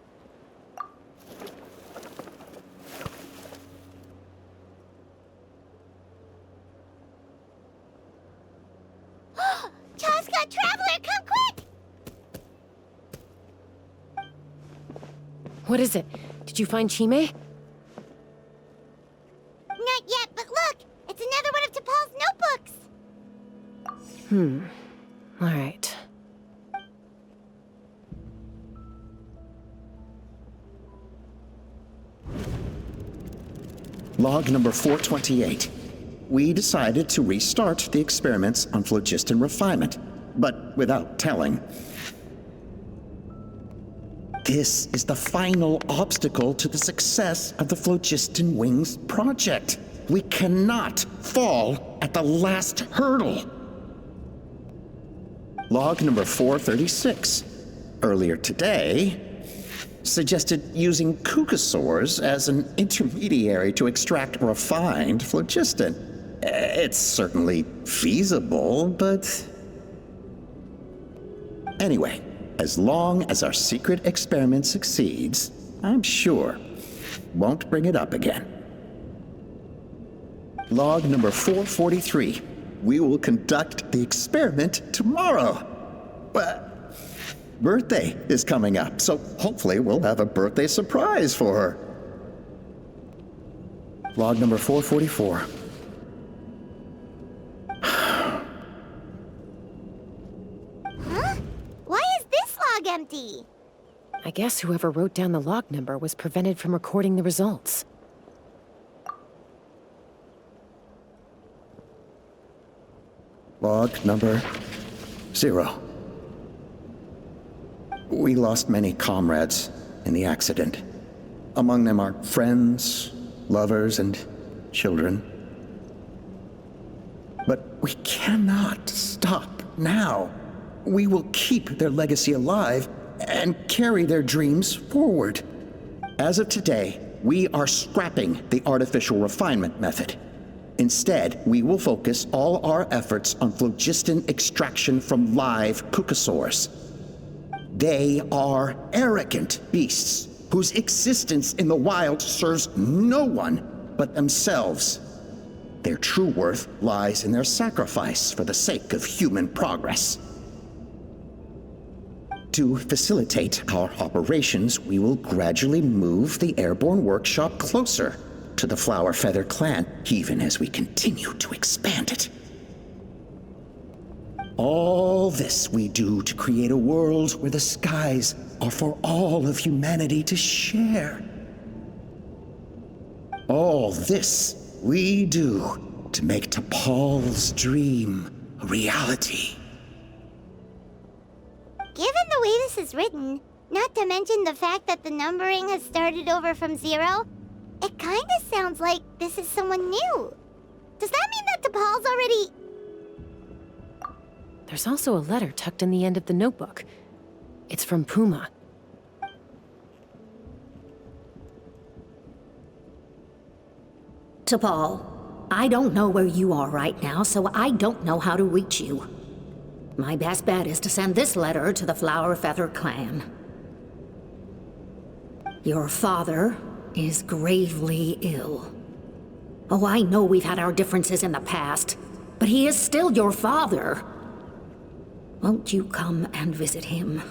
Chasca, Traveler, come quick! What is it? Did you find Chime? Not yet, but look! It's another one of T'Pol's notebooks! All right. Log number 428. We decided to restart the experiments on phlogiston refinement, but without telling. This is the final obstacle to the success of the Phlogiston Wings project. We cannot fall at the last hurdle. Log number 436. Earlier today, suggested using kukasaurs as an intermediary to extract refined phlogiston. It's certainly feasible, but... Anyway, as long as our secret experiment succeeds, I'm sure won't bring it up again. Log number 443. We will conduct the experiment tomorrow. But birthday is coming up, so hopefully we'll have a birthday surprise for her. Log number 444. Huh? Why is this log empty? I guess whoever wrote down the log number was prevented from recording the results. Log number 0. We lost many comrades in the accident. Among them are friends, lovers, and children. But we cannot stop now. We will keep their legacy alive and carry their dreams forward. As of today, we are scrapping the artificial refinement method. Instead, we will focus all our efforts on phlogiston extraction from live kukasaurs. They are arrogant beasts whose existence in the wild serves no one but themselves. Their true worth lies in their sacrifice for the sake of human progress. To facilitate our operations, we will gradually move the airborne workshop closer to the Flower Feather clan, even as we continue to expand it. All this we do to create a world where the skies are for all of humanity to share. All this we do to make T'Pol's dream a reality. Given the way this is written, not to mention the fact that the numbering has started over from 0, it kinda sounds like this is someone new. Does that mean that T'Pol's already... There's also a letter tucked in the end of the notebook. It's from Puma. T'Pol, I don't know where you are right now, so I don't know how to reach you. My best bet is to send this letter to the Flower Feather clan. Your father is gravely ill. Oh, I know we've had our differences in the past, but he is still your father. Won't you come and visit him?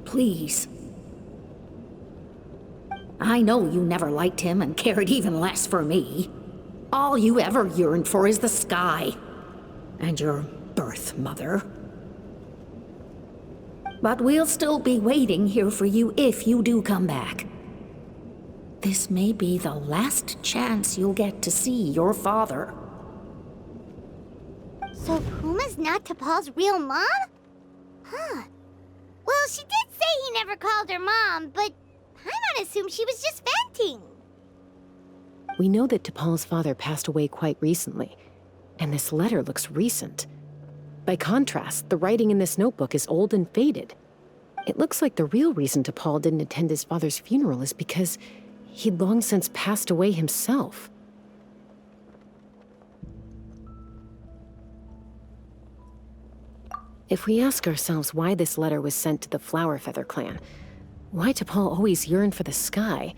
Please. I know you never liked him and cared even less for me. All you ever yearned for is the sky. And your birth mother. But we'll still be waiting here for you if you do come back. This may be the last chance you'll get to see your father. So Puma's not T'Pol's real mom? Huh. Well, she did say he never called her mom, but Paimon assumed she was just venting. We know that T'Pol's father passed away quite recently, and this letter looks recent. By contrast, the writing in this notebook is old and faded. It looks like the real reason T'Pol didn't attend his father's funeral is because he'd long since passed away himself. If we ask ourselves why this letter was sent to the Flower Feather clan, why T'Pol always yearned for the sky,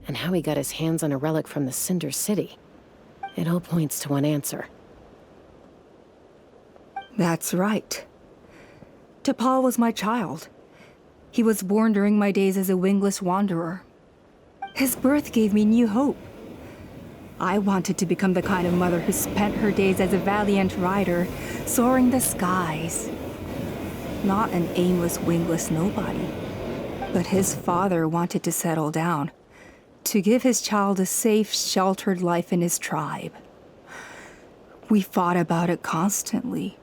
and how he got his hands on a relic from the Cinder City, it all points to one answer. That's right. T'Pol was my child. He was born during my days as a wingless wanderer. His birth gave me new hope. I wanted to become the kind of mother who spent her days as a valiant rider, soaring the skies. Not an aimless, wingless nobody. But his father wanted to settle down, to give his child a safe, sheltered life in his tribe. We fought about it constantly,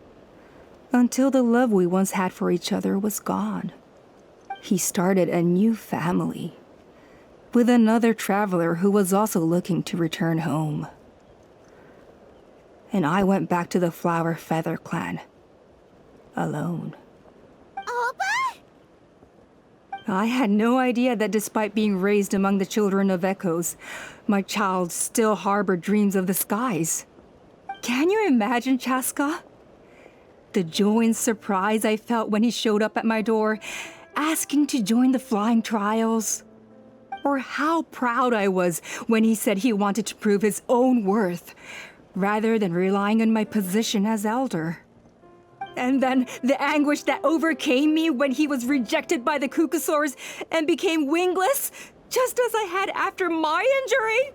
until the love we once had for each other was gone. He started a new family, with another traveler who was also looking to return home. And I went back to the Flower Feather clan, alone. Alba? I had no idea that despite being raised among the children of echoes, my child still harbored dreams of the skies. Can you imagine, Chasca? The joy and surprise I felt when he showed up at my door, asking to join the flying trials. Or how proud I was when he said he wanted to prove his own worth, rather than relying on my position as elder. And then the anguish that overcame me when he was rejected by the Cucusaurs and became wingless, just as I had after my injury.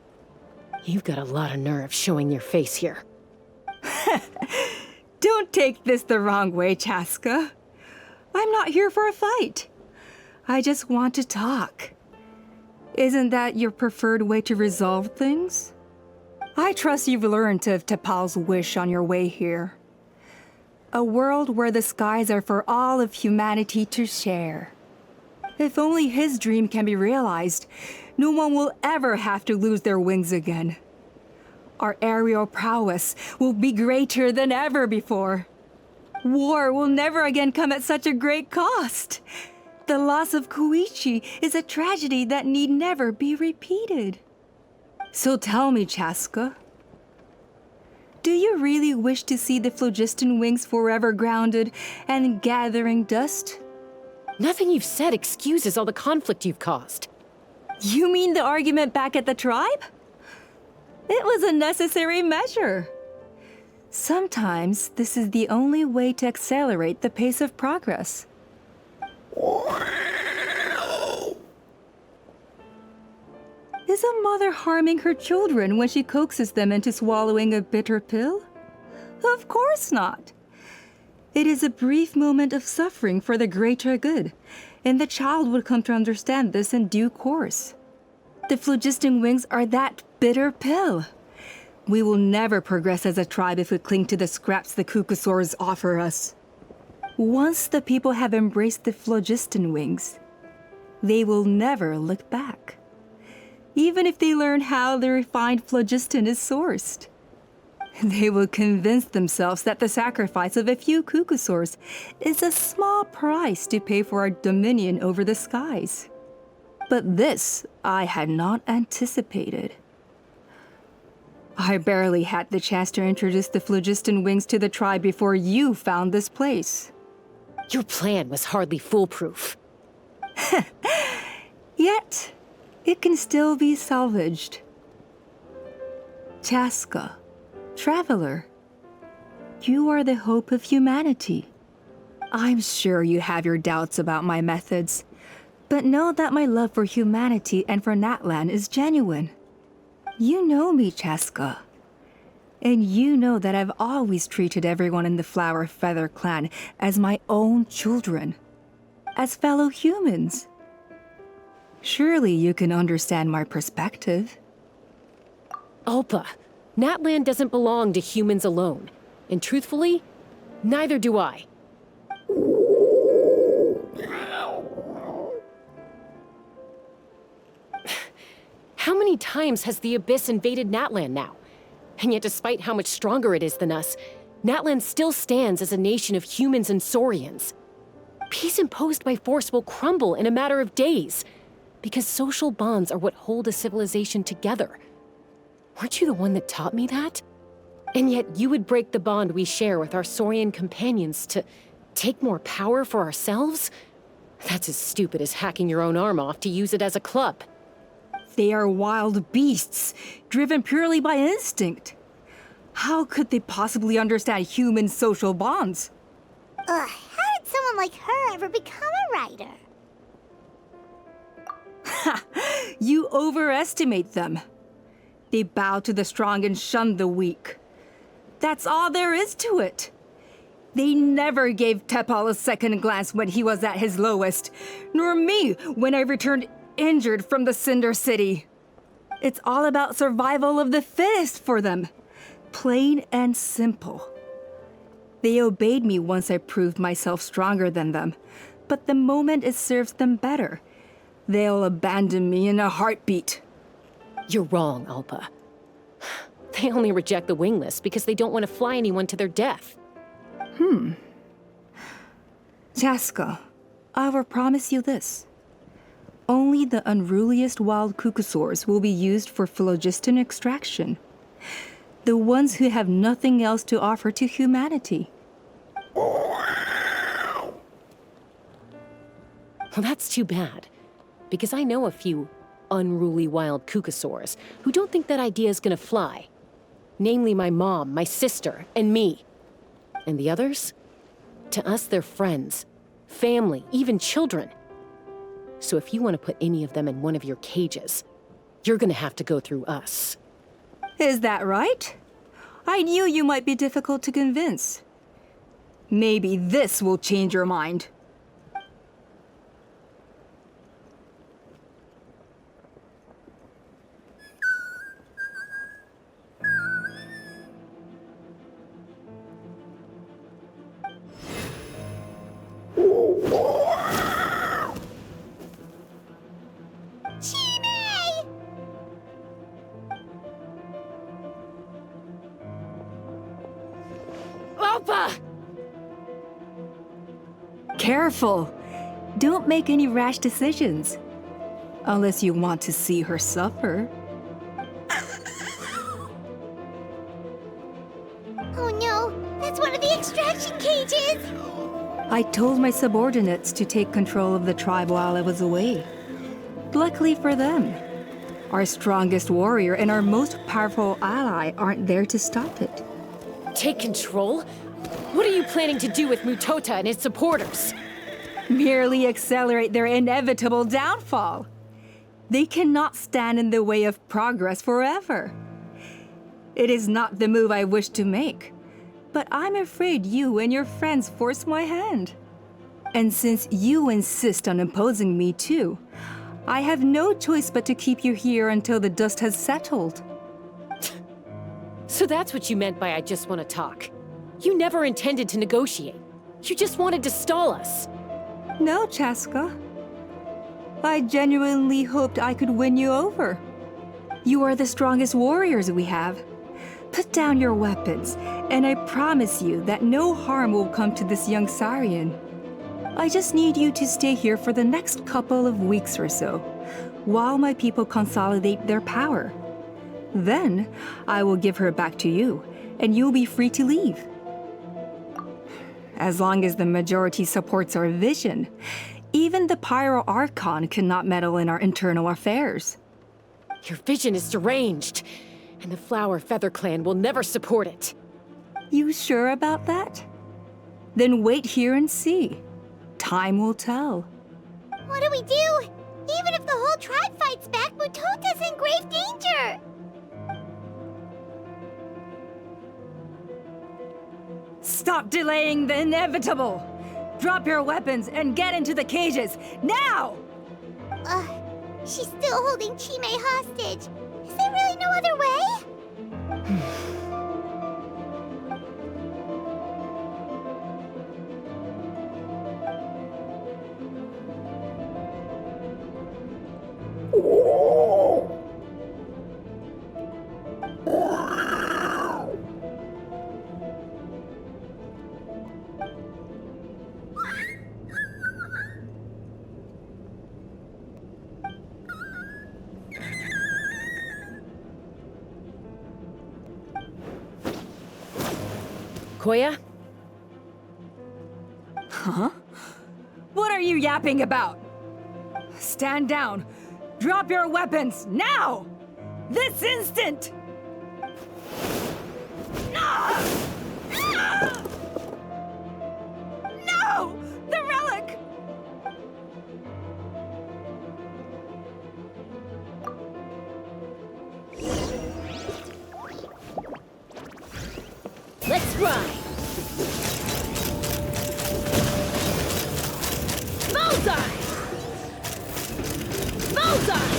You've got a lot of nerve showing your face here. Don't take this the wrong way, Chasca. I'm not here for a fight. I just want to talk. Isn't that your preferred way to resolve things? I trust you've learned of T'Pol's wish on your way here. A world where the skies are for all of humanity to share. If only his dream can be realized, no one will ever have to lose their wings again. Our aerial prowess will be greater than ever before. War will never again come at such a great cost. The loss of Koichi is a tragedy that need never be repeated. So tell me, Chasca, do you really wish to see the Phlogiston Wings forever grounded and gathering dust? Nothing you've said excuses all the conflict you've caused. You mean the argument back at the tribe? It was a necessary measure. Sometimes this is the only way to accelerate the pace of progress. Is a mother harming her children when she coaxes them into swallowing a bitter pill? Of course not. It is a brief moment of suffering for the greater good, and the child would come to understand this in due course. The Phlogiston Wings are that bitter pill. We will never progress as a tribe if we cling to the scraps the Cucusaurs offer us. Once the people have embraced the Phlogiston Wings, they will never look back. Even if they learn how the refined phlogiston is sourced. They will convince themselves that the sacrifice of a few Cucusaurs is a small price to pay for our dominion over the skies. But this I had not anticipated. I barely had the chance to introduce the Phlogiston Wings to the tribe before you found this place. Your plan was hardly foolproof. Yet, it can still be salvaged. Chasca, traveler, you are the hope of humanity. I'm sure you have your doubts about my methods, but know that my love for humanity and for Natlan is genuine. You know me, Chasca. And you know that I've always treated everyone in the Flower Feather clan as my own children. As fellow humans. Surely you can understand my perspective. Ulpa, Natlan doesn't belong to humans alone. And truthfully, neither do I. How many times has the Abyss invaded Natlan now? And yet despite how much stronger it is than us, Natlan still stands as a nation of humans and saurians. Peace imposed by force will crumble in a matter of days, because social bonds are what hold a civilization together. Weren't you the one that taught me that? And yet you would break the bond we share with our saurian companions to take more power for ourselves? That's as stupid as hacking your own arm off to use it as a club. They are wild beasts, driven purely by instinct. How could they possibly understand human social bonds? How did someone like her ever become a writer? You overestimate them. They bow to the strong and shun the weak. That's all there is to it. They never gave Tepal a second glance when he was at his lowest, nor me when I returned injured from the Cinder City. It's all about survival of the fittest for them. Plain and simple. They obeyed me once I proved myself stronger than them, but the moment it serves them better, they'll abandon me in a heartbeat. You're wrong, Ulpa. They only reject the wingless because they don't want to fly anyone to their death. Chasca, I will promise you this. Only the unruliest wild Cucusaurs will be used for phlogiston extraction. The ones who have nothing else to offer to humanity. Well, that's too bad. Because I know a few unruly wild Cucusaurs who don't think that idea is gonna fly. Namely my mom, my sister, and me. And the others? To us, they're friends, family, even children. So if you want to put any of them in one of your cages, you're gonna have to go through us. Is that right? I knew you might be difficult to convince. Maybe this will change your mind. Careful! Don't make any rash decisions. Unless you want to see her suffer. Oh no, that's one of the extraction cages! I told my subordinates to take control of the tribe while I was away. Luckily for them, Our strongest warrior and our most powerful ally aren't there to stop it. Take control? What are you planning to do with Mutota and his supporters? Merely accelerate their inevitable downfall. They cannot stand in the way of progress forever. It is not the move I wish to make, but I'm afraid you and your friends force my hand. And since you insist on opposing me too, I have no choice but to keep you here until the dust has settled. So that's what you meant by I just want to talk. You never intended to negotiate. You just wanted to stall us. No, Chasca. I genuinely hoped I could win you over. You are the strongest warriors we have. Put down your weapons, and I promise you that no harm will come to this young Saurian. I just need you to stay here for the next couple of weeks or so, while my people consolidate their power. Then, I will give her back to you, and you'll be free to leave. As long as the majority supports our vision, even the Pyro Archon cannot meddle in our internal affairs. Your vision is deranged, and the Flower Feather Clan will never support it. You sure about that? Then wait here and see. Time will tell. What do we do? Even if the whole tribe fights back, Mutota's in grave danger! Stop delaying the inevitable! Drop your weapons and get into the cages, now! She's still holding Chime hostage. Is there really no other way? Koya? Huh? What are you yapping about? Stand down. Drop your weapons, now! This instant! No! The relic! Let's ride! Bullseye! Bullseye!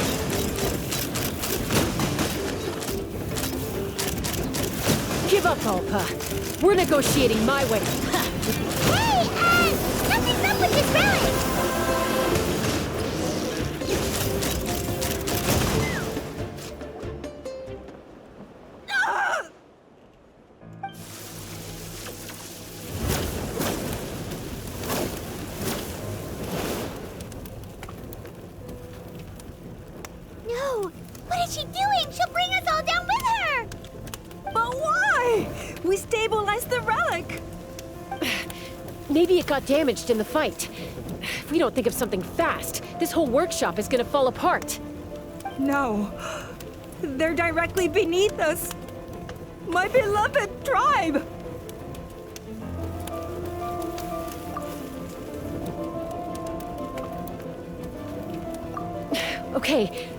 Give up, Alpa. We're negotiating my way. Hey, nothing's up with this relic! No! What is she doing? She'll bring us all down with her! But why? We stabilized the relic! Maybe it got damaged in the fight. If we don't think of something fast, this whole workshop is gonna fall apart. No. They're directly beneath us. My beloved tribe! Okay,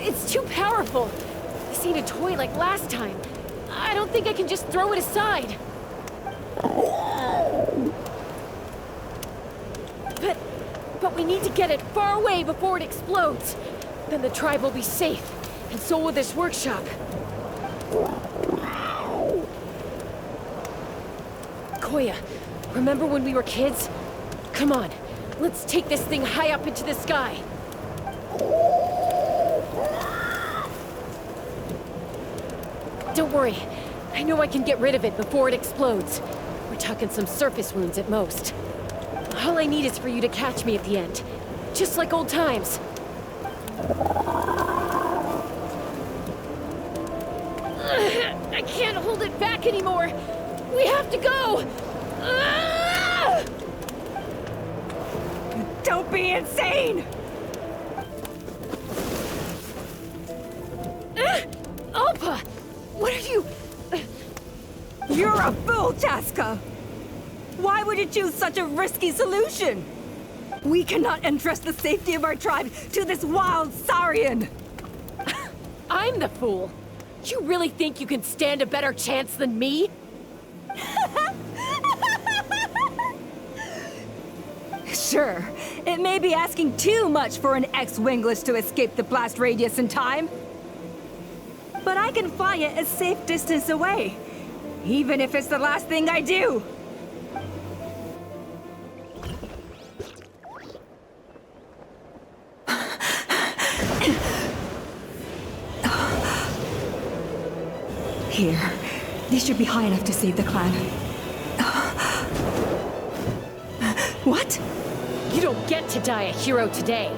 it's too powerful. This ain't a toy like last time. I don't think I can just throw it aside. But we need to get it far away before it explodes. Then the tribe will be safe, and so will this workshop. Koya, remember when we were kids? Come on, let's take this thing high up into the sky. Don't worry, I know I can get rid of it before it explodes. We're talking some surface wounds at most. All I need is for you to catch me at the end, just like old times. I can't hold it back anymore. We have to go! Don't be insane! Alpa! What are you... You're a fool, Chasca! Why would you choose such a risky solution? We cannot entrust the safety of our tribe to this wild Saurian! I'm the fool. You really think you can stand a better chance than me? Sure, it may be asking too much for an ex-wingless to escape the blast radius in time. But I can fly it a safe distance away, even if it's the last thing I do. Here, these should be high enough to save the clan. What? You don't get to die a hero today.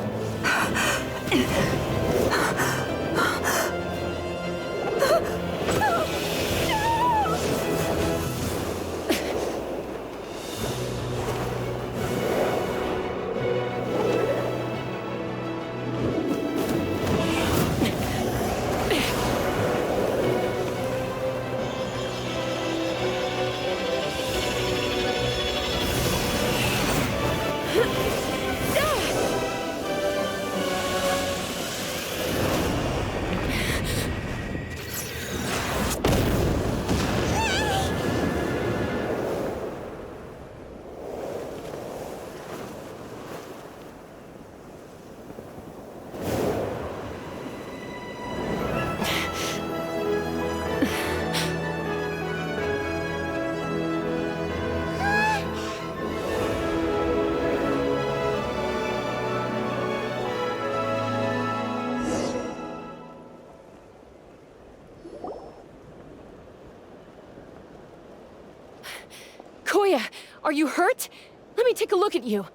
Koya, are you hurt? Let me take a look at you.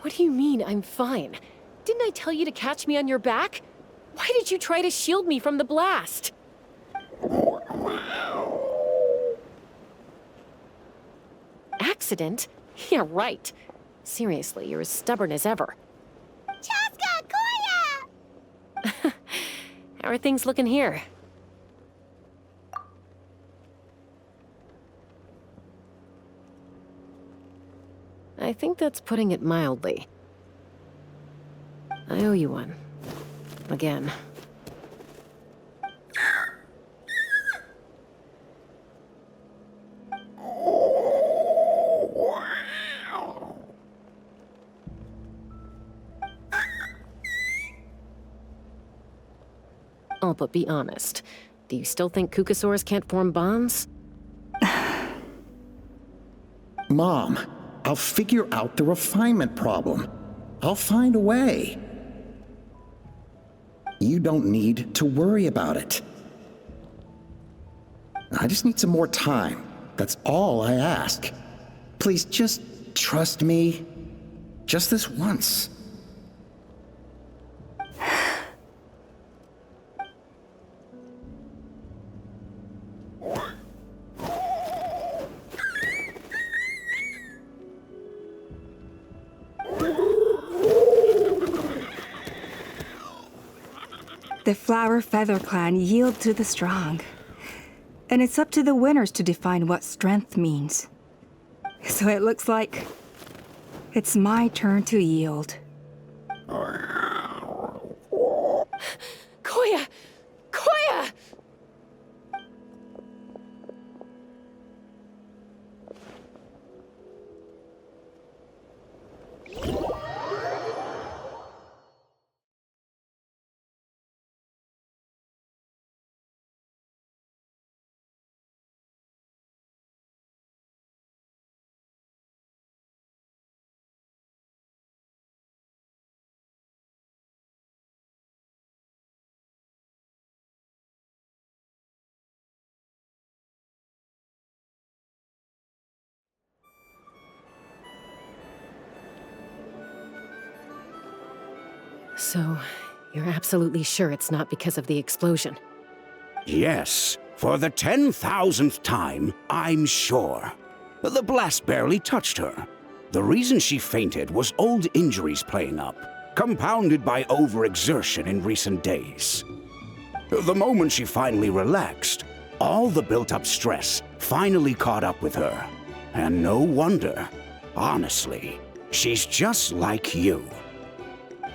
What do you mean, I'm fine? Didn't I tell you to catch me on your back? Why did you try to shield me from the blast? Accident? Yeah, right. Seriously, you're as stubborn as ever. Chasca! Koya! How are things looking here? I think that's putting it mildly. I owe you one. Again. Oh, but be honest. Do you still think Kukasaurs can't form bonds? Mom, I'll figure out the refinement problem. I'll find a way. You don't need to worry about it. I just need some more time. That's all I ask. Please just trust me. Just this once. The Flower Feather Clan yield to the strong. And it's up to the winners to define what strength means. So it looks like it's my turn to yield. Koya! Koya! So, you're absolutely sure it's not because of the explosion? Yes, for the 10,000th time, I'm sure. The blast barely touched her. The reason she fainted was old injuries playing up, compounded by overexertion in recent days. The moment she finally relaxed, all the built-up stress finally caught up with her. And no wonder. Honestly, she's just like you.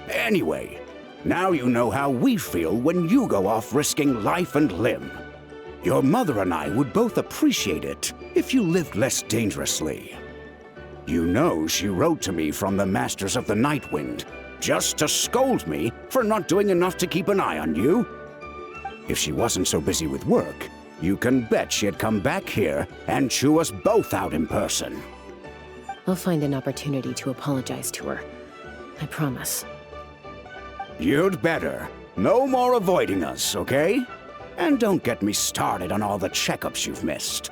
Anyway, now you know how we feel when you go off risking life and limb. Your mother and I would both appreciate it if you lived less dangerously. You know she wrote to me from the Masters of the Night Wind, just to scold me for not doing enough to keep an eye on you. If she wasn't so busy with work, you can bet she'd come back here and chew us both out in person. I'll find an opportunity to apologize to her. I promise. You'd better. No more avoiding us, okay? And don't get me started on all the checkups you've missed.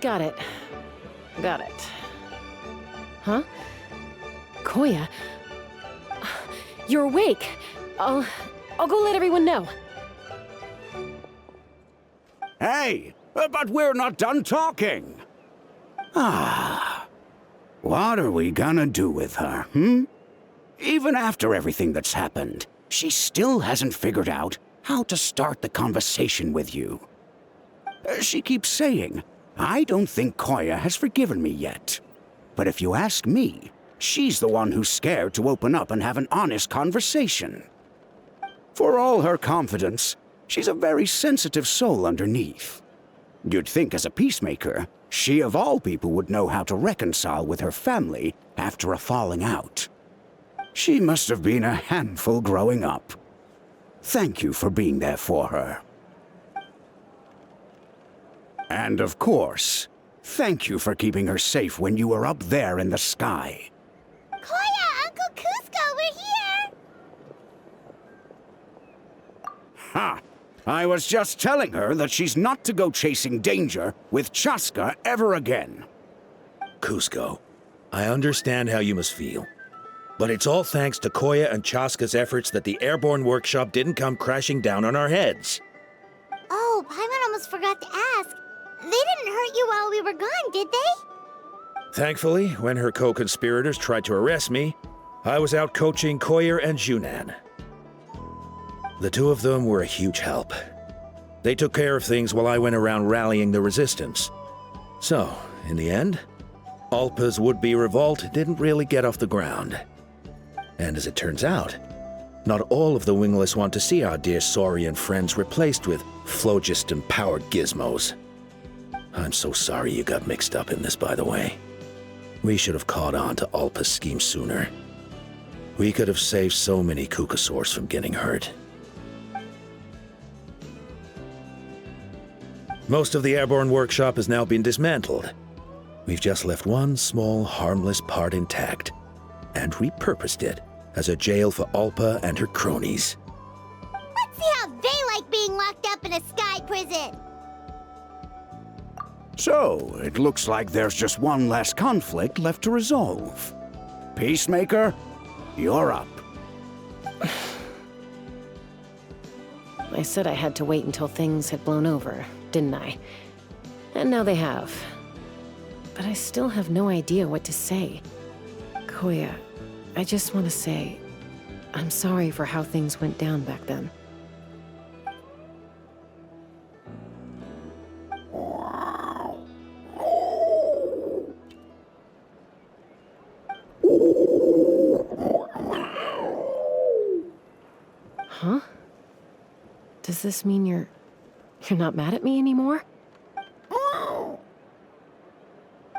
Got it. Got it. Huh? Koya? You're awake. I'll go let everyone know. Hey, but we're not done talking. What are we gonna do with her, Even after everything that's happened, she still hasn't figured out how to start the conversation with you. She keeps saying, I don't think Koya has forgiven me yet. But if you ask me, she's the one who's scared to open up and have an honest conversation. For all her confidence, she's a very sensitive soul underneath. You'd think as a peacemaker, she of all people would know how to reconcile with her family after a falling out. She must have been a handful growing up. Thank you for being there for her. And of course, thank you for keeping her safe when you were up there in the sky. Koya, Uncle Cusco, we're here! Ha! I was just telling her that she's not to go chasing danger with Chasca ever again. Cusco, I understand how you must feel. But it's all thanks to Koya and Chasca's efforts that the airborne workshop didn't come crashing down on our heads. Oh, Paimon almost forgot to ask. They didn't hurt you while we were gone, did they? Thankfully, when her co-conspirators tried to arrest me, I was out coaching Koya and Junan. The two of them were a huge help. They took care of things while I went around rallying the resistance. So, in the end, Alpa's would-be revolt didn't really get off the ground. And as it turns out, not all of the wingless want to see our dear Saurian friends replaced with phlogiston-powered gizmos. I'm so sorry you got mixed up in this, by the way. We should have caught on to Alpa's scheme sooner. We could have saved so many Kukasaurs from getting hurt. Most of the airborne workshop has now been dismantled. We've just left one small, harmless part intact, and repurposed it as a jail for Alpa and her cronies. Let's see how they like being locked up in a sky prison! So, it looks like there's just one last conflict left to resolve. Peacemaker, you're up. I said I had to wait until things had blown over, didn't I? And now they have. But I still have no idea what to say. Koya, I just want to say, I'm sorry for how things went down back then. Huh? Does this mean you're not mad at me anymore?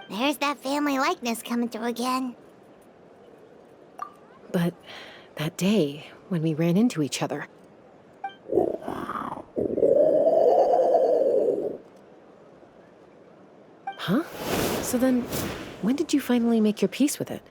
There's that family likeness coming through again. But that day, when we ran into each other... Huh? So then, when did you finally make your peace with it?